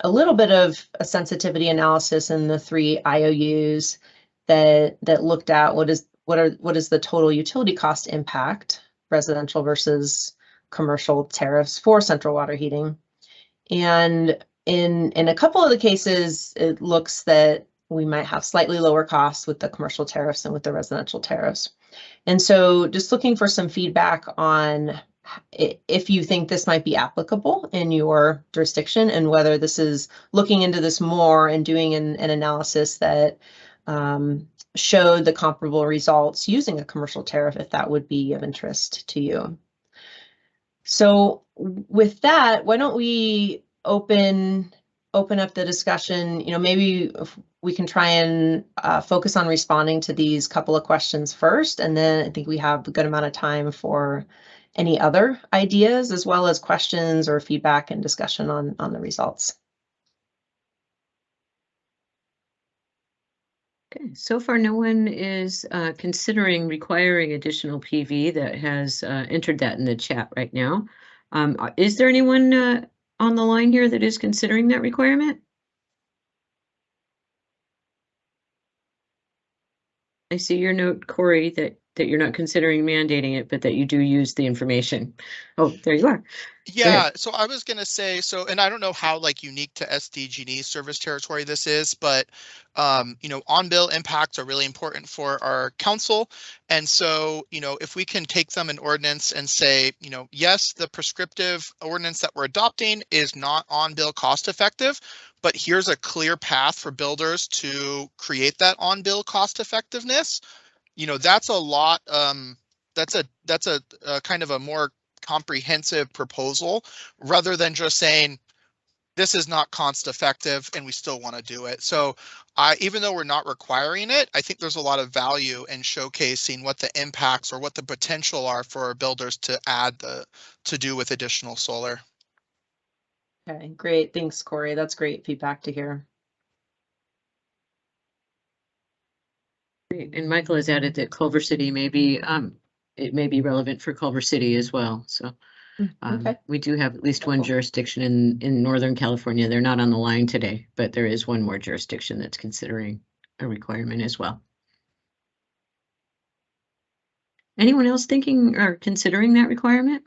little bit of a sensitivity analysis in the 3 IOUs that looked at what is the total utility cost impact, residential versus commercial tariffs for central water heating. And in a couple of the cases, it looks that we might have slightly lower costs with the commercial tariffs than with the residential tariffs. And so just looking for some feedback on if you think this might be applicable in your jurisdiction and whether this is looking into this more and doing an analysis that showed the comparable results using a commercial tariff, if that would be of interest to you. So with that, why don't we open up the discussion? Maybe if we can try and focus on responding to these couple of questions first, and then I think we have a good amount of time for any other ideas, as well as questions or feedback and discussion on the results. Okay, so far no one is considering requiring additional PV that has entered that in the chat right now. Is there anyone on the line here that is considering that requirement? I see your note, Corey, that you're not considering mandating it, but that you do use the information. Oh, there you are. Yeah, so I was gonna say, and I don't know how unique to SDG&E service territory this is, but on-bill impacts are really important for our council. And so, if we can take them in ordinance and say, yes, the prescriptive ordinance that we're adopting is not on-bill cost effective, but here's a clear path for builders to create that on-bill cost effectiveness. That's a lot. That's a kind of a more comprehensive proposal rather than just saying this is not cost effective and we still want to do it. So even though we're not requiring it, I think there's a lot of value in showcasing what the impacts or what the potential are for builders to add to do with additional solar. Okay, great. Thanks, Corey. That's great feedback to hear. Great. And Michael has added that Culver City may be, it may be relevant for Culver City as well. So Okay. we do have at least one jurisdiction in Northern California. They're not on the line today, but there is one more jurisdiction that's considering a requirement as well. Anyone else thinking or considering that requirement?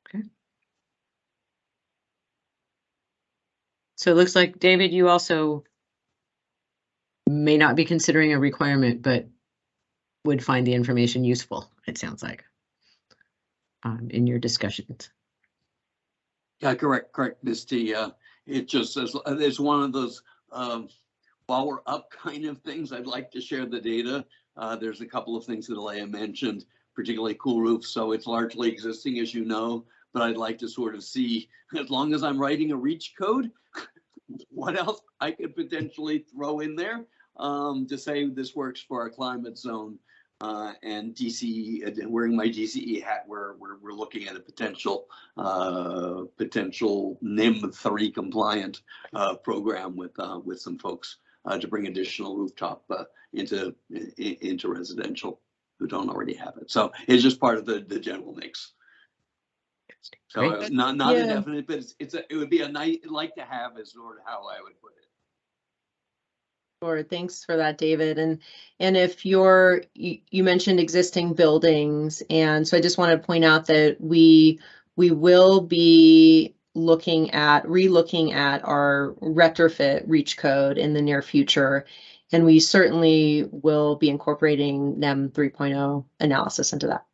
Okay. So it looks like, David, you also may not be considering a requirement, but would find the information useful, it sounds like, in your discussions. Yeah, correct, Misty. It just says there's one of those while we're up kind of things. I'd like to share the data. There's a couple of things that Alea mentioned, particularly cool roofs. So it's largely existing, as you know, but I'd like to sort of see, as long as I'm writing a reach code, what else I could potentially throw in there to say this works for our climate zone. And DCE, wearing my DCE hat, we're looking at a potential NIM 3 compliant program with some folks to bring additional rooftop into residential who don't already have it. So it's just part of the general mix. So Great. not a definite, but it would be a nice like to have is sort of how I would put it. Sure, thanks for that, David. And if you mentioned existing buildings, and so I just want to point out that we will be relooking at our retrofit reach code in the near future, and we certainly will be incorporating NEM 3.0 analysis into that.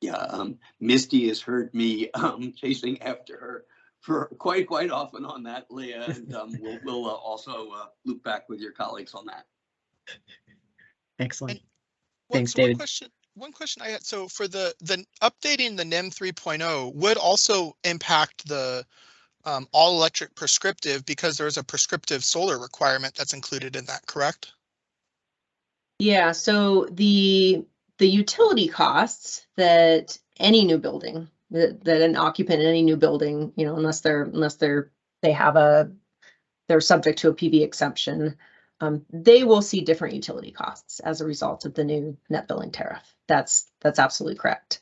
Yeah, Misty has heard me chasing after her for quite often on that, Leah, and we'll also loop back with your colleagues on that. Excellent. And Thanks, David. One question I had. So for the updating the NEM 3.0 would also impact the all electric prescriptive, because there's a prescriptive solar requirement that's included in that, correct? Yeah, so the utility costs that any new building that an occupant in any new building, you know, unless they're subject to a PV exemption, they will see different utility costs as a result of the new net billing tariff. That's absolutely correct.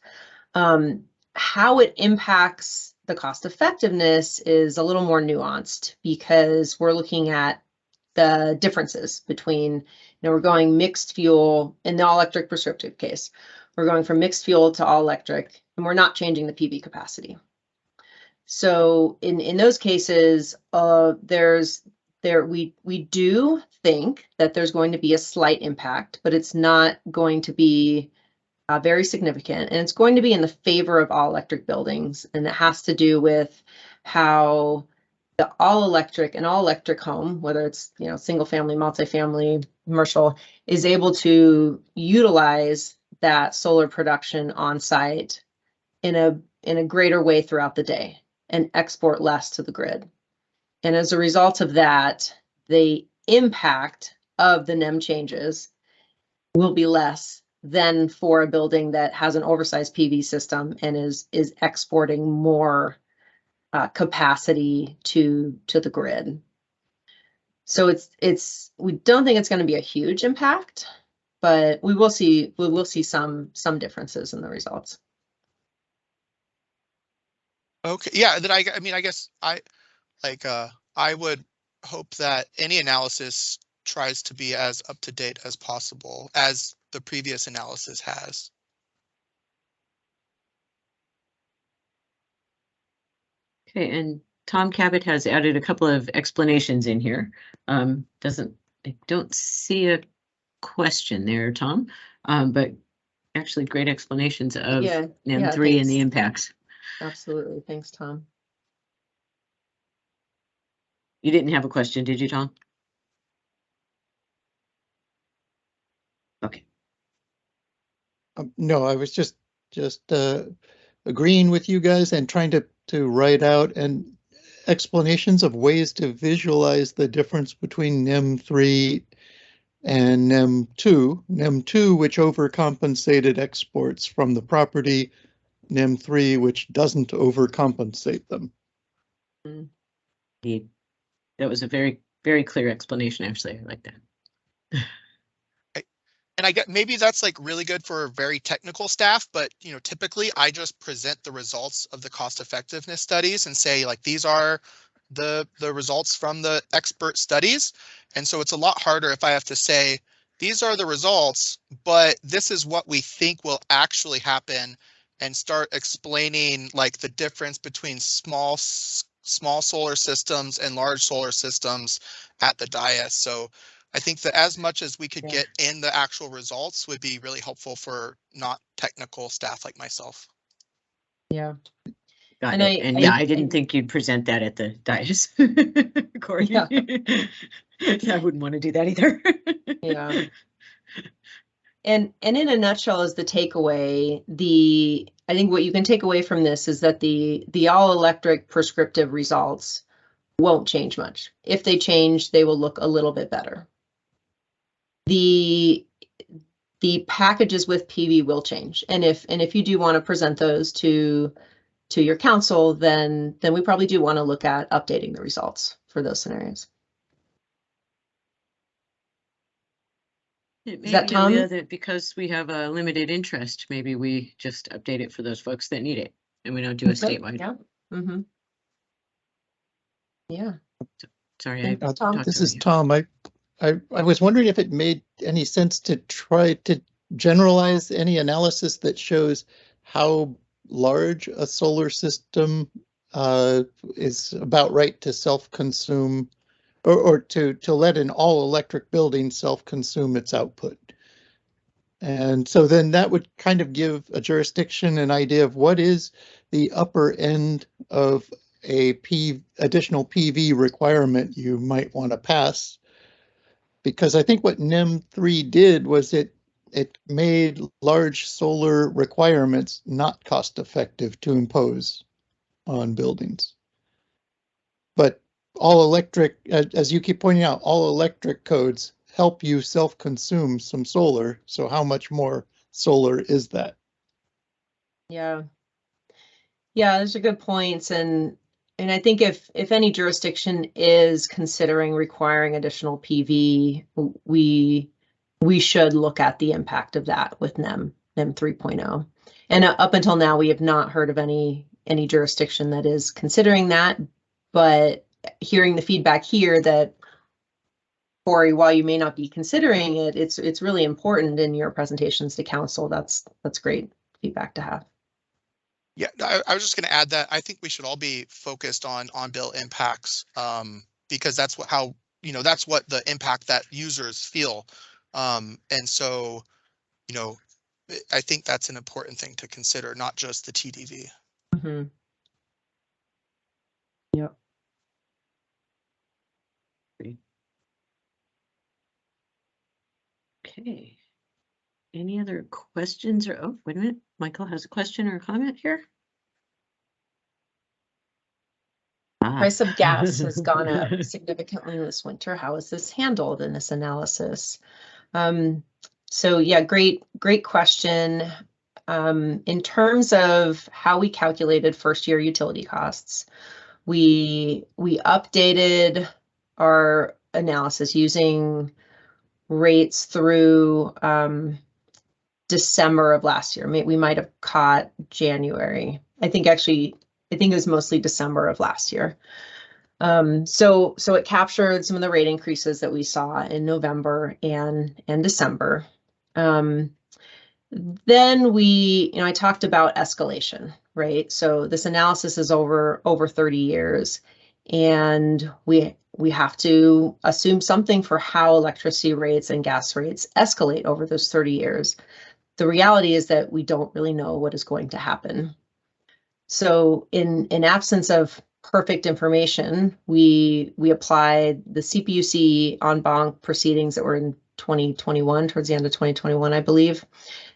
How it impacts the cost effectiveness is a little more nuanced, because we're looking at the differences between, you know, we're going mixed fuel in the all electric prescriptive case. We're going from mixed fuel to all electric, and we're not changing the PV capacity. So in those cases, we do think that there's going to be a slight impact, but it's not going to be very significant, and it's going to be in the favor of all electric buildings, and it has to do with how the all electric home, whether it's, you know, single family, multifamily, commercial, is able to utilize that solar production on site in a greater way throughout the day and export less to the grid. And as a result of that, the impact of the NEM changes will be less than for a building that has an oversized PV system and is exporting more capacity to the grid. So we don't think it's going to be a huge impact, but we will see some differences in the results. Okay, yeah. Then I mean, I guess I would hope that any analysis tries to be as up to date as possible as the previous analysis has. Okay, and Tom Cabot has added a couple of explanations in here. I don't see a question there, Tom, but actually great explanations of NEM 3 and the impacts. Absolutely. Thanks, Tom. You didn't have a question, did you, Tom? Okay. No, I was just agreeing with you guys and trying to write out explanations of ways to visualize the difference between NEM 3 and NEM 2. NEM 2, which overcompensated exports from the property, NEM 3, which doesn't overcompensate them. Indeed. That was a very, very clear explanation, actually. I like that. And I get maybe that's like really good for very technical staff, but typically I just present the results of the cost effectiveness studies and say like these are the results from the expert studies. And so it's a lot harder if I have to say these are the results, but this is what we think will actually happen, and start explaining like the difference between small solar systems and large solar systems at the dais. So I think that as much as we could get in the actual results would be really helpful for not technical staff like myself. Yeah. Got And it. And yeah, I didn't think you'd present that at the dais, Corey. Yeah. I wouldn't want to do that either. Yeah. And in a nutshell is the takeaway. I think what you can take away from this is that the all electric prescriptive results won't change much. If they change, they will look a little bit better. The packages with PV will change. And if you do want to present those to your council, then we probably do want to look at updating the results for those scenarios. It may Is that be, Tom? Leah, that because we have a limited interest, maybe we just update it for those folks that need it, and we don't do a statewide. Yeah. Mm-hmm. Yeah. Sorry, I Tom. talked This over is you. Tom. I was wondering if it made any sense to try to generalize any analysis that shows how large a solar system is about right to self-consume, or to let an all-electric building self-consume its output. And so then that would kind of give a jurisdiction an idea of what is the upper end of a additional PV requirement you might want to pass. Because I think what NEM 3 did was it made large solar requirements not cost effective to impose on buildings. But all electric, as you keep pointing out, all electric codes help you self-consume some solar. So how much more solar is that? Yeah. Yeah, those are good points. And I think if any jurisdiction is considering requiring additional PV, we should look at the impact of that with NEM 3.0. And up until now, we have not heard of any jurisdiction that is considering that. But hearing the feedback here that, Corey, while you may not be considering it, it's really important in your presentations to council. That's great feedback to have. Yeah, I was just going to add that I think we should all be focused on bill impacts, because that's that's what the impact that users feel. And so, I think that's an important thing to consider, not just the TDV. Mm-hmm. Yep. Okay. Any other questions or, oh, wait a minute. Michael has a question or a comment here. Price of gas has gone up significantly this winter. How is this handled in this analysis? So yeah, great question. In terms of how we calculated first year utility costs, we updated our analysis using rates through December of last year. We might have caught January. I think it was mostly December of last year. So it captured some of the rate increases that we saw in November and December. Then I talked about escalation, right? So this analysis is over 30 years, and we have to assume something for how electricity rates and gas rates escalate over those 30 years. The reality is that we don't really know what is going to happen. So in absence of perfect information, we applied the CPUC en banc proceedings that were in 2021, towards the end of 2021, I believe.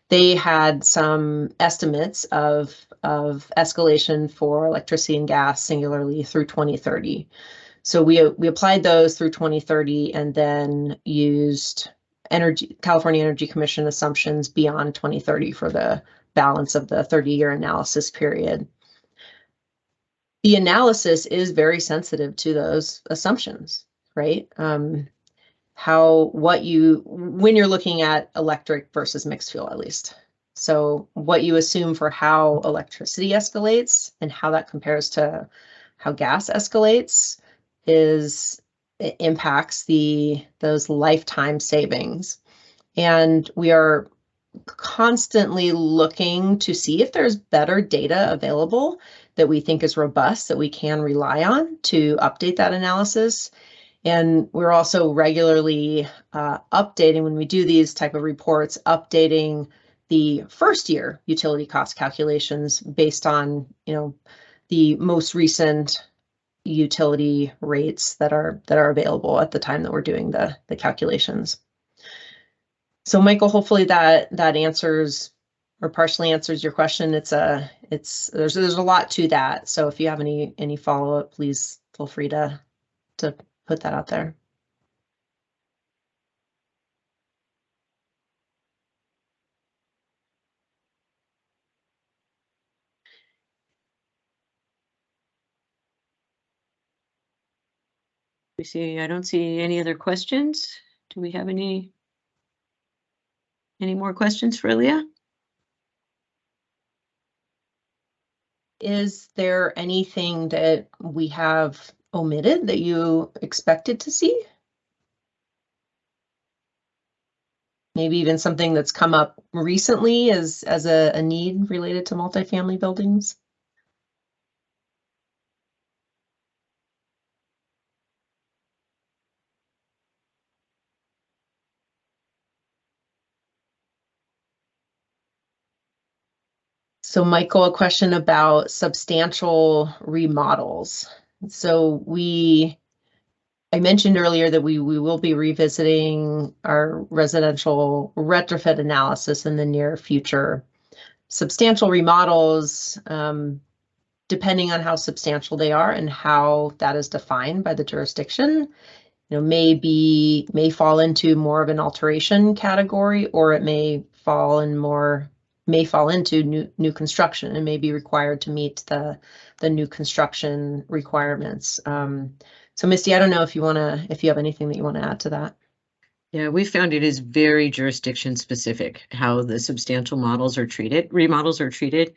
They had some estimates of escalation for electricity and gas singularly through 2030. So we applied those through 2030 and then used California Energy Commission assumptions beyond 2030 for the balance of the 30-year analysis period. the analysis is very sensitive to those assumptions, right? When you're looking at electric versus mixed fuel, at least. So what you assume for how electricity escalates and how that compares to how gas escalates it impacts those lifetime savings. And we are constantly looking to see if there's better data available that we think is robust, that we can rely on to update that analysis. And we're also regularly updating, when we do these type of reports, updating the first year utility cost calculations based on, the most recent utility rates that are available at the time that we're doing the calculations. So Michael, hopefully that answers or partially answers your question. There's a lot to that. So if you have any follow-up, please feel free to put that out there. I don't see any other questions. Do we have any more questions for Leah? Is there anything that we have omitted that you expected to see? Maybe even something that's come up recently as a need related to multifamily buildings? So Michael, a question about substantial remodels. So I mentioned earlier that we will be revisiting our residential retrofit analysis in the near future. Substantial remodels, depending on how substantial they are and how that is defined by the jurisdiction, may fall into more of an alteration category, or it may fall into new construction and may be required to meet the new construction requirements. So Misty, I don't know if you have anything that you want to add to that. Yeah, we found it is very jurisdiction specific how the substantial remodels are treated.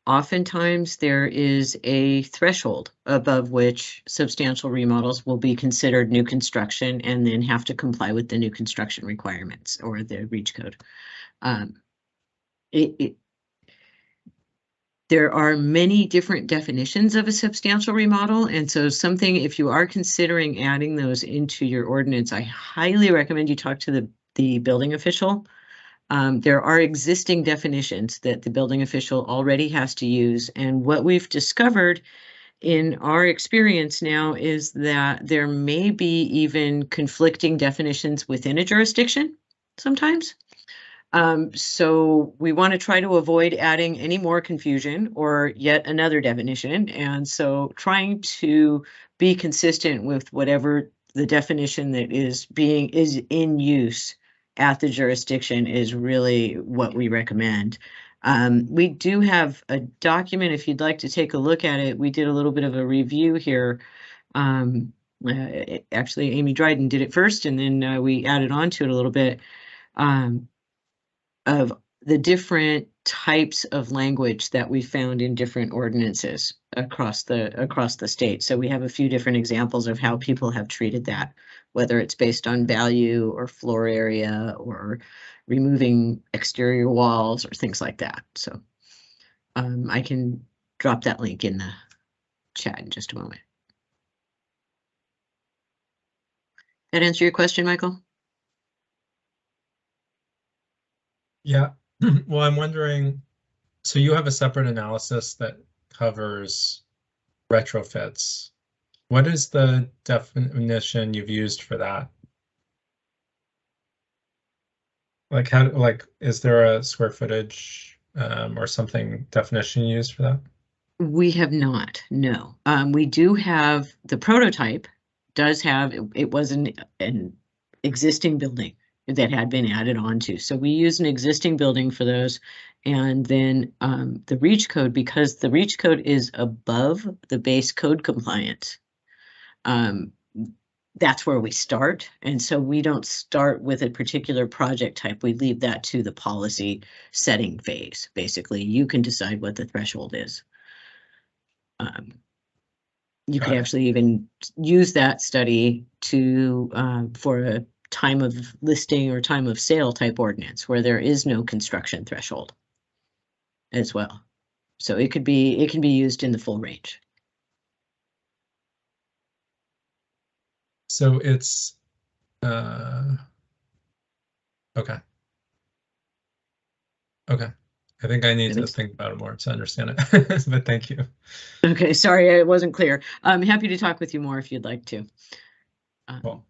Oftentimes there is a threshold above which substantial remodels will be considered new construction and then have to comply with the new construction requirements or the REACH code. There are many different definitions of a substantial remodel, and so if you are considering adding those into your ordinance, I highly recommend you talk to the building official. There are existing definitions that the building official already has to use, and what we've discovered in our experience now is that there may be even conflicting definitions within a jurisdiction sometimes. So we want to try to avoid adding any more confusion or yet another definition. And so trying to be consistent with whatever the definition that is in use at the jurisdiction is really what we recommend. We do have a document, if you'd like to take a look at it. We did a little bit of a review here. Actually, Amy Dryden did it first, and then we added on to it a little bit. Of the different types of language that we found in different ordinances across the state. So we have a few different examples of how people have treated that, whether it's based on value or floor area or removing exterior walls or things like that. So I can drop that link in the chat in just a moment. That answer your question, Michael? Yeah, well, I'm wondering, so you have a separate analysis that covers retrofits. What is the definition you've used for that? Like is there a square footage or something definition used for that? We have not, no. We do have the prototype. It was an existing building. that had been added on to. So we use an existing building for those. And then the REACH code, because the REACH code is above the base code compliance, that's where we start. And so we don't start with a particular project type. We leave that to the policy setting phase. Basically, you can decide what the threshold is. You could actually even use that study to for a time of listing or time of sale type ordinance where there is no construction threshold as well. So it can be used in the full range. So it's okay. Okay. I think I need to think about it more to understand it, but thank you. Okay, sorry, it wasn't clear. I'm happy to talk with you more if you'd like to. Cool.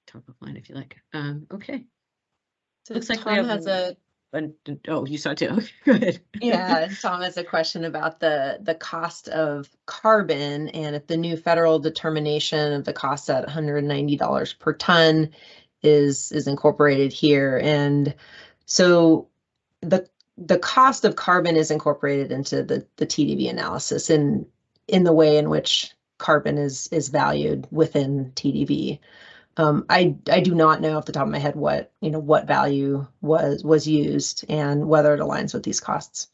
Talk offline if you like. Okay. So Looks like Tom has a oh, you saw it too. Okay, go ahead. Yeah, Tom has a question about the cost of carbon, and if the new federal determination of the cost at $190 per ton is incorporated here. And so the cost of carbon is incorporated into the TDV analysis in the way in which carbon is valued within TDV. I do not know off the top of my head what value was used and whether it aligns with these costs.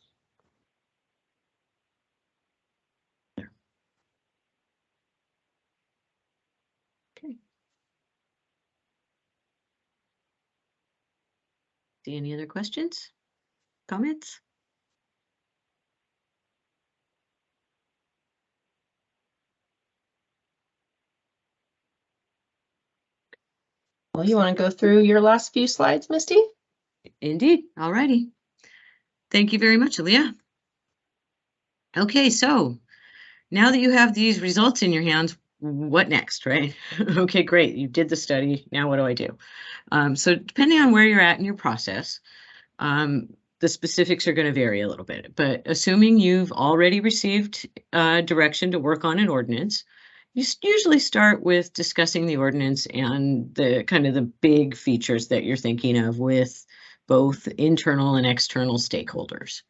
Okay. See any other questions? Comments? Well, you want to go through your last few slides, Misty? Indeed. All righty. Thank you very much, Aaliyah. Okay, so now that you have these results in your hands, what next, right? Okay, great. You did the study. Now what do I do? So depending on where you're at in your process, the specifics are going to vary a little bit. But assuming you've already received direction to work on an ordinance, you usually start with discussing the ordinance and the kind of the big features that you're thinking of with both internal and external stakeholders.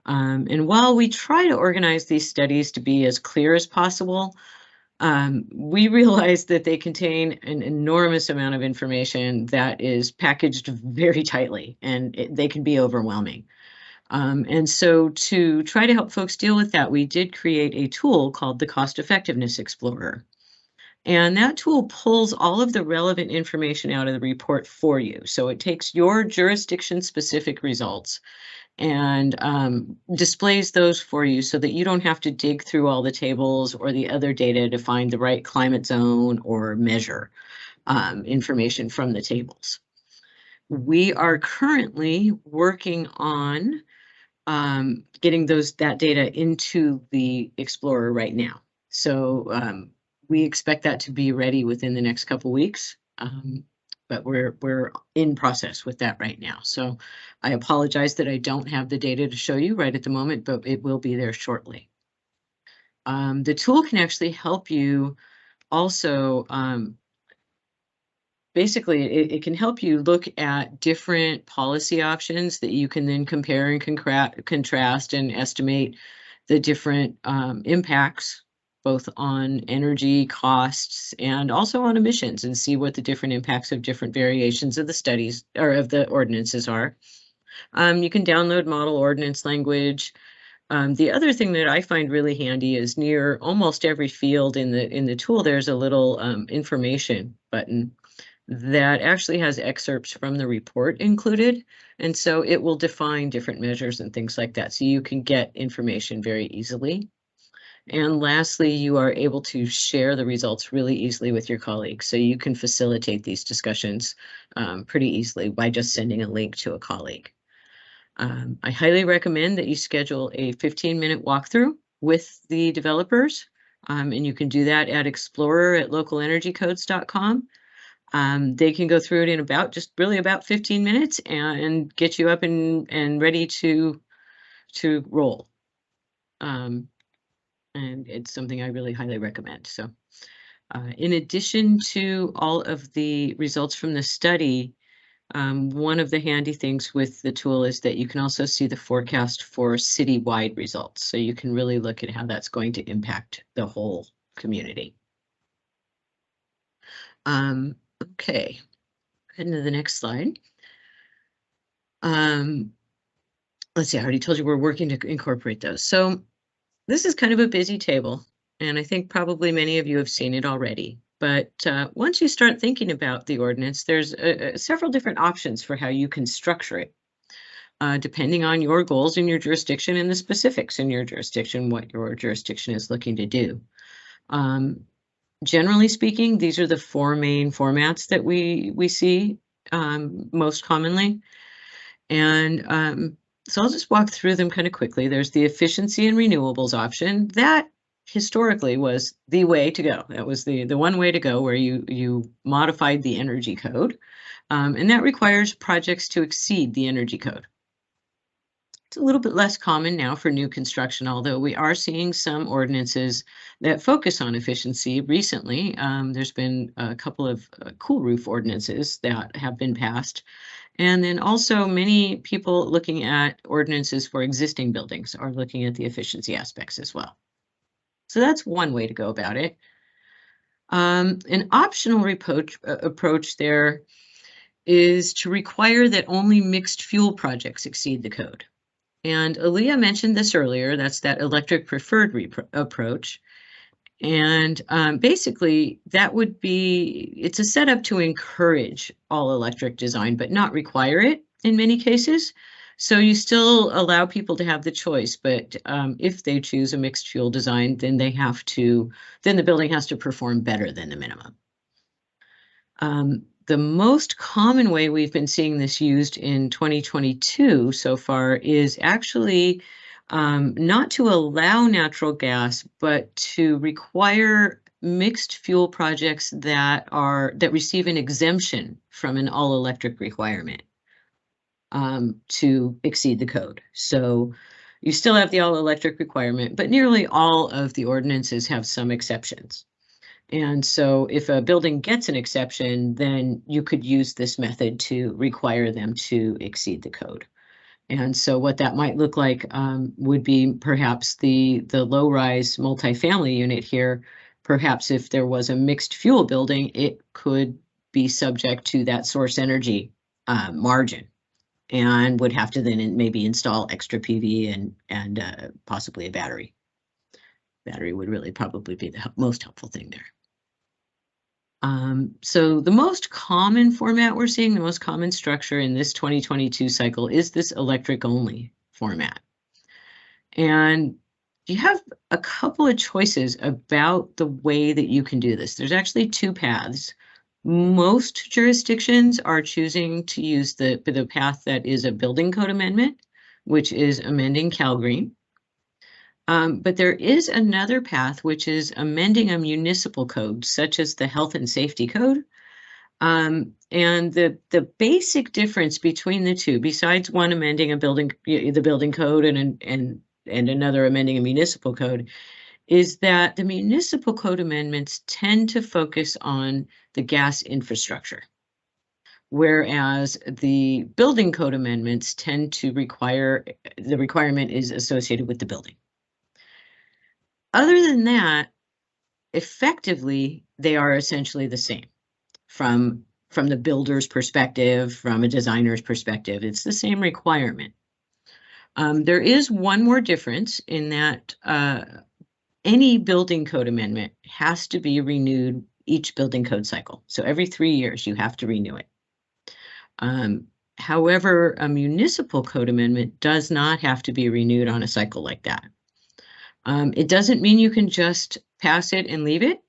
And while we try to organize these studies to be as clear as possible, we realize that they contain an enormous amount of information that is packaged very tightly, and they can be overwhelming. And so to try to help folks deal with that, we did create a tool called the Cost Effectiveness Explorer. And that tool pulls all of the relevant information out of the report for you. So it takes your jurisdiction-specific results and displays those for you so that you don't have to dig through all the tables or the other data to find the right climate zone or measure information from the tables. We are currently working on getting that data into the Explorer right now. So we expect that to be ready within the next couple weeks. But we're in process with that right now. So I apologize that I don't have the data to show you right at the moment, but it will be there shortly. The tool can actually help you also, basically it can help you look at different policy options that you can then compare and contrast and estimate the different impacts, both on energy costs and also on emissions, and see what the different impacts of different variations of the studies or of the ordinances are. You can download model ordinance language. The other thing that I find really handy is near almost every field in the tool, there's a little information button that actually has excerpts from the report included. And so it will define different measures and things like that. So you can get information very easily. And lastly, you are able to share the results really easily with your colleagues. So you can facilitate these discussions pretty easily by just sending a link to a colleague. I highly recommend that you schedule a 15-minute walkthrough with the developers. And you can do that at explorer@localenergycodes.com. They can go through it in about 15 minutes and get you up and ready to roll. And it's something I really highly recommend. So In addition to all of the results from the study, one of the handy things with the tool is that you can also see the forecast for citywide results. So you can really look at how that's going to impact the whole community. Okay, heading to the next slide. Let's see, I already told you we're working to incorporate those. So this is kind of a busy table, and I think probably many of you have seen it already. But once you start thinking about the ordinance, there's several different options for how you can structure it, depending on your goals in your jurisdiction and the specifics in your jurisdiction, what your jurisdiction is looking to do. Generally speaking, these are the four main formats that we see most commonly. And so I'll just walk through them kind of quickly. There's the efficiency and renewables option. That historically was the way to go. That was the one way to go, where you modified the energy code. And that requires projects to exceed the energy code. It's a little bit less common now for new construction, although we are seeing some ordinances that focus on efficiency recently. There's been a couple of cool roof ordinances that have been passed. And then also many people looking at ordinances for existing buildings are looking at the efficiency aspects as well. So that's one way to go about it. An optional approach there is to require that only mixed fuel projects exceed the code. And Aaliyah mentioned this earlier, that's that electric preferred approach. And basically that would be, it's a setup to encourage all electric design, but not require it in many cases. So you still allow people to have the choice, but if they choose a mixed fuel design, then then the building has to perform better than the minimum. The most common way we've been seeing this used in 2022 so far is actually not to allow natural gas, but to require mixed fuel projects that receive an exemption from an all-electric requirement to exceed the code. So you still have the all-electric requirement, but nearly all of the ordinances have some exceptions. And so if a building gets an exception, then you could use this method to require them to exceed the code. And so what that might look like would be perhaps the low-rise multifamily unit here. Perhaps if there was a mixed fuel building, it could be subject to that source energy margin and would have to then maybe install extra PV and possibly a battery. Battery would really probably be the most helpful thing there. So the most common format we're seeing, the most common structure in this 2022 cycle is this electric only format. And you have a couple of choices about the way that you can do this. There's actually two paths. Most jurisdictions are choosing to use the path that is a building code amendment, which is amending CalGreen. But there is another path, which is amending a municipal code, such as the Health and Safety Code. And the basic difference between the two, besides one amending the building code and another amending a municipal code, is that the municipal code amendments tend to focus on the gas infrastructure, whereas the building code amendments tend to the requirement is associated with the building. Other than that, effectively, they are essentially the same from the builder's perspective, from a designer's perspective. It's the same requirement. There is one more difference in that any building code amendment has to be renewed each building code cycle. So every 3 years, you have to renew it. However, a municipal code amendment does not have to be renewed on a cycle like that. It doesn't mean you can just pass it and leave it.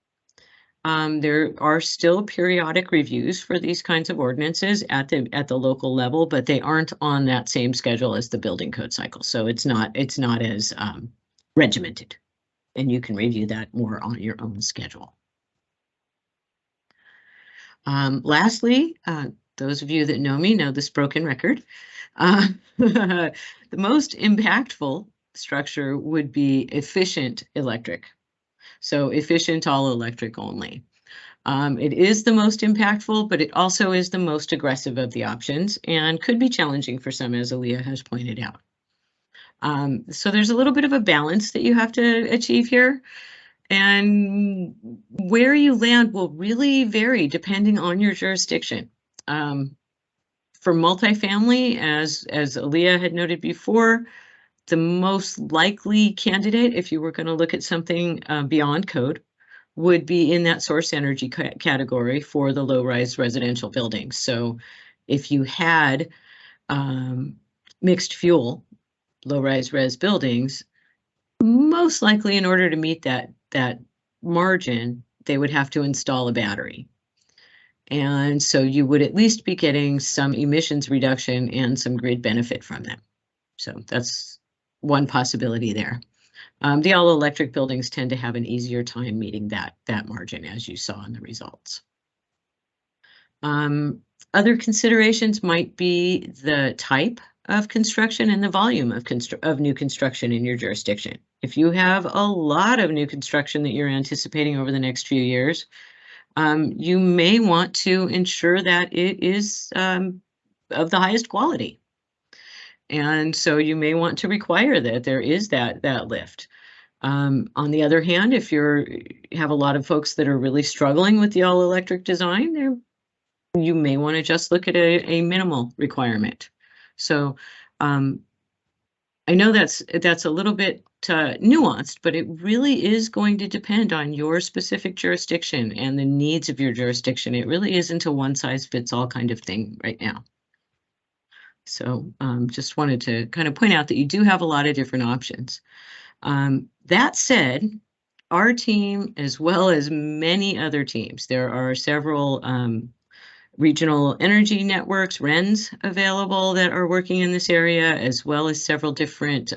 There are still periodic reviews for these kinds of ordinances at the local level, but they aren't on that same schedule as the building code cycle. So it's not as regimented, and you can review that more on your own schedule. Lastly, those of you that know me know this broken record. The most impactful structure would be efficient electric. So efficient all electric only. It is the most impactful, but it also is the most aggressive of the options and could be challenging for some, as Aaliyah has pointed out. So there's a little bit of a balance that you have to achieve here. And where you land will really vary depending on your jurisdiction. For multifamily, as Aaliyah had noted before, the most likely candidate, if you were going to look at something beyond code, would be in that source energy category for the low-rise residential buildings. So if you had mixed fuel low-rise res buildings, most likely in order to meet that margin, they would have to install a battery. And so you would at least be getting some emissions reduction and some grid benefit from them. So that's one possibility there. The all-electric buildings tend to have an easier time meeting that margin, as you saw in the results. Other considerations might be the type of construction and the volume of new construction in your jurisdiction. If you have a lot of new construction that you're anticipating over the next few years, you may want to ensure that it is of the highest quality. And so you may want to require that there is that lift. On the other hand, if you have a lot of folks that are really struggling with the all-electric design, you may want to just look at a minimal requirement. So I know that's a little bit nuanced, but it really is going to depend on your specific jurisdiction and the needs of your jurisdiction. It really isn't a one-size-fits-all kind of thing right now. So just wanted to kind of point out that you do have a lot of different options. That said, our team, as well as many other teams, there are several regional energy networks, RENs, available that are working in this area, as well as several different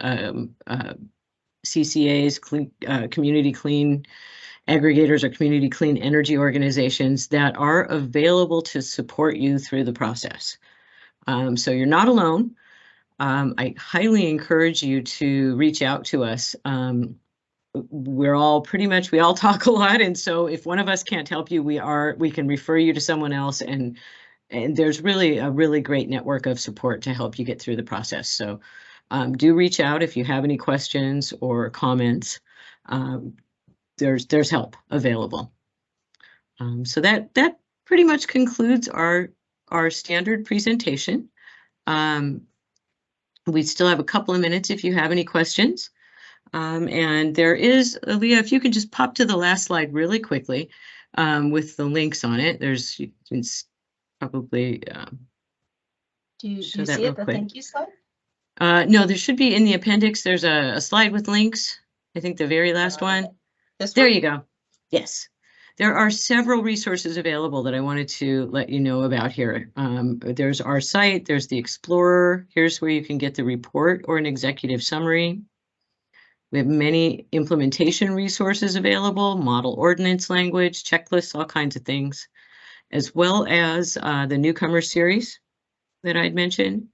CCAs, community clean aggregators or community clean energy organizations that are available to support you through the process. So you're not alone. I highly encourage you to reach out to us. We all talk a lot, and so if one of us can't help you, we can refer you to someone else, and there's really a really great network of support to help you get through the process. So do reach out if you have any questions or comments. There's help available. So that pretty much concludes our standard presentation. We still have a couple of minutes if you have any questions. And there is, Aaliyah, if you could just pop to the last slide really quickly with the links on it. It's probably do you see it, the thank you slide? No, there should be in the appendix. There's a slide with links. I think the very last one. There you go. Yes. There are several resources available that I wanted to let you know about here. There's our site, there's the Explorer. Here's where you can get the report or an executive summary. We have many implementation resources available, model ordinance language, checklists, all kinds of things, as well as the newcomer series that I'd mentioned.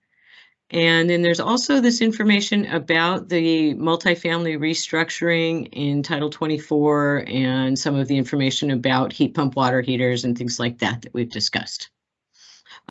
And then there's also this information about the multifamily restructuring in Title 24 and some of the information about heat pump water heaters and things like that we've discussed.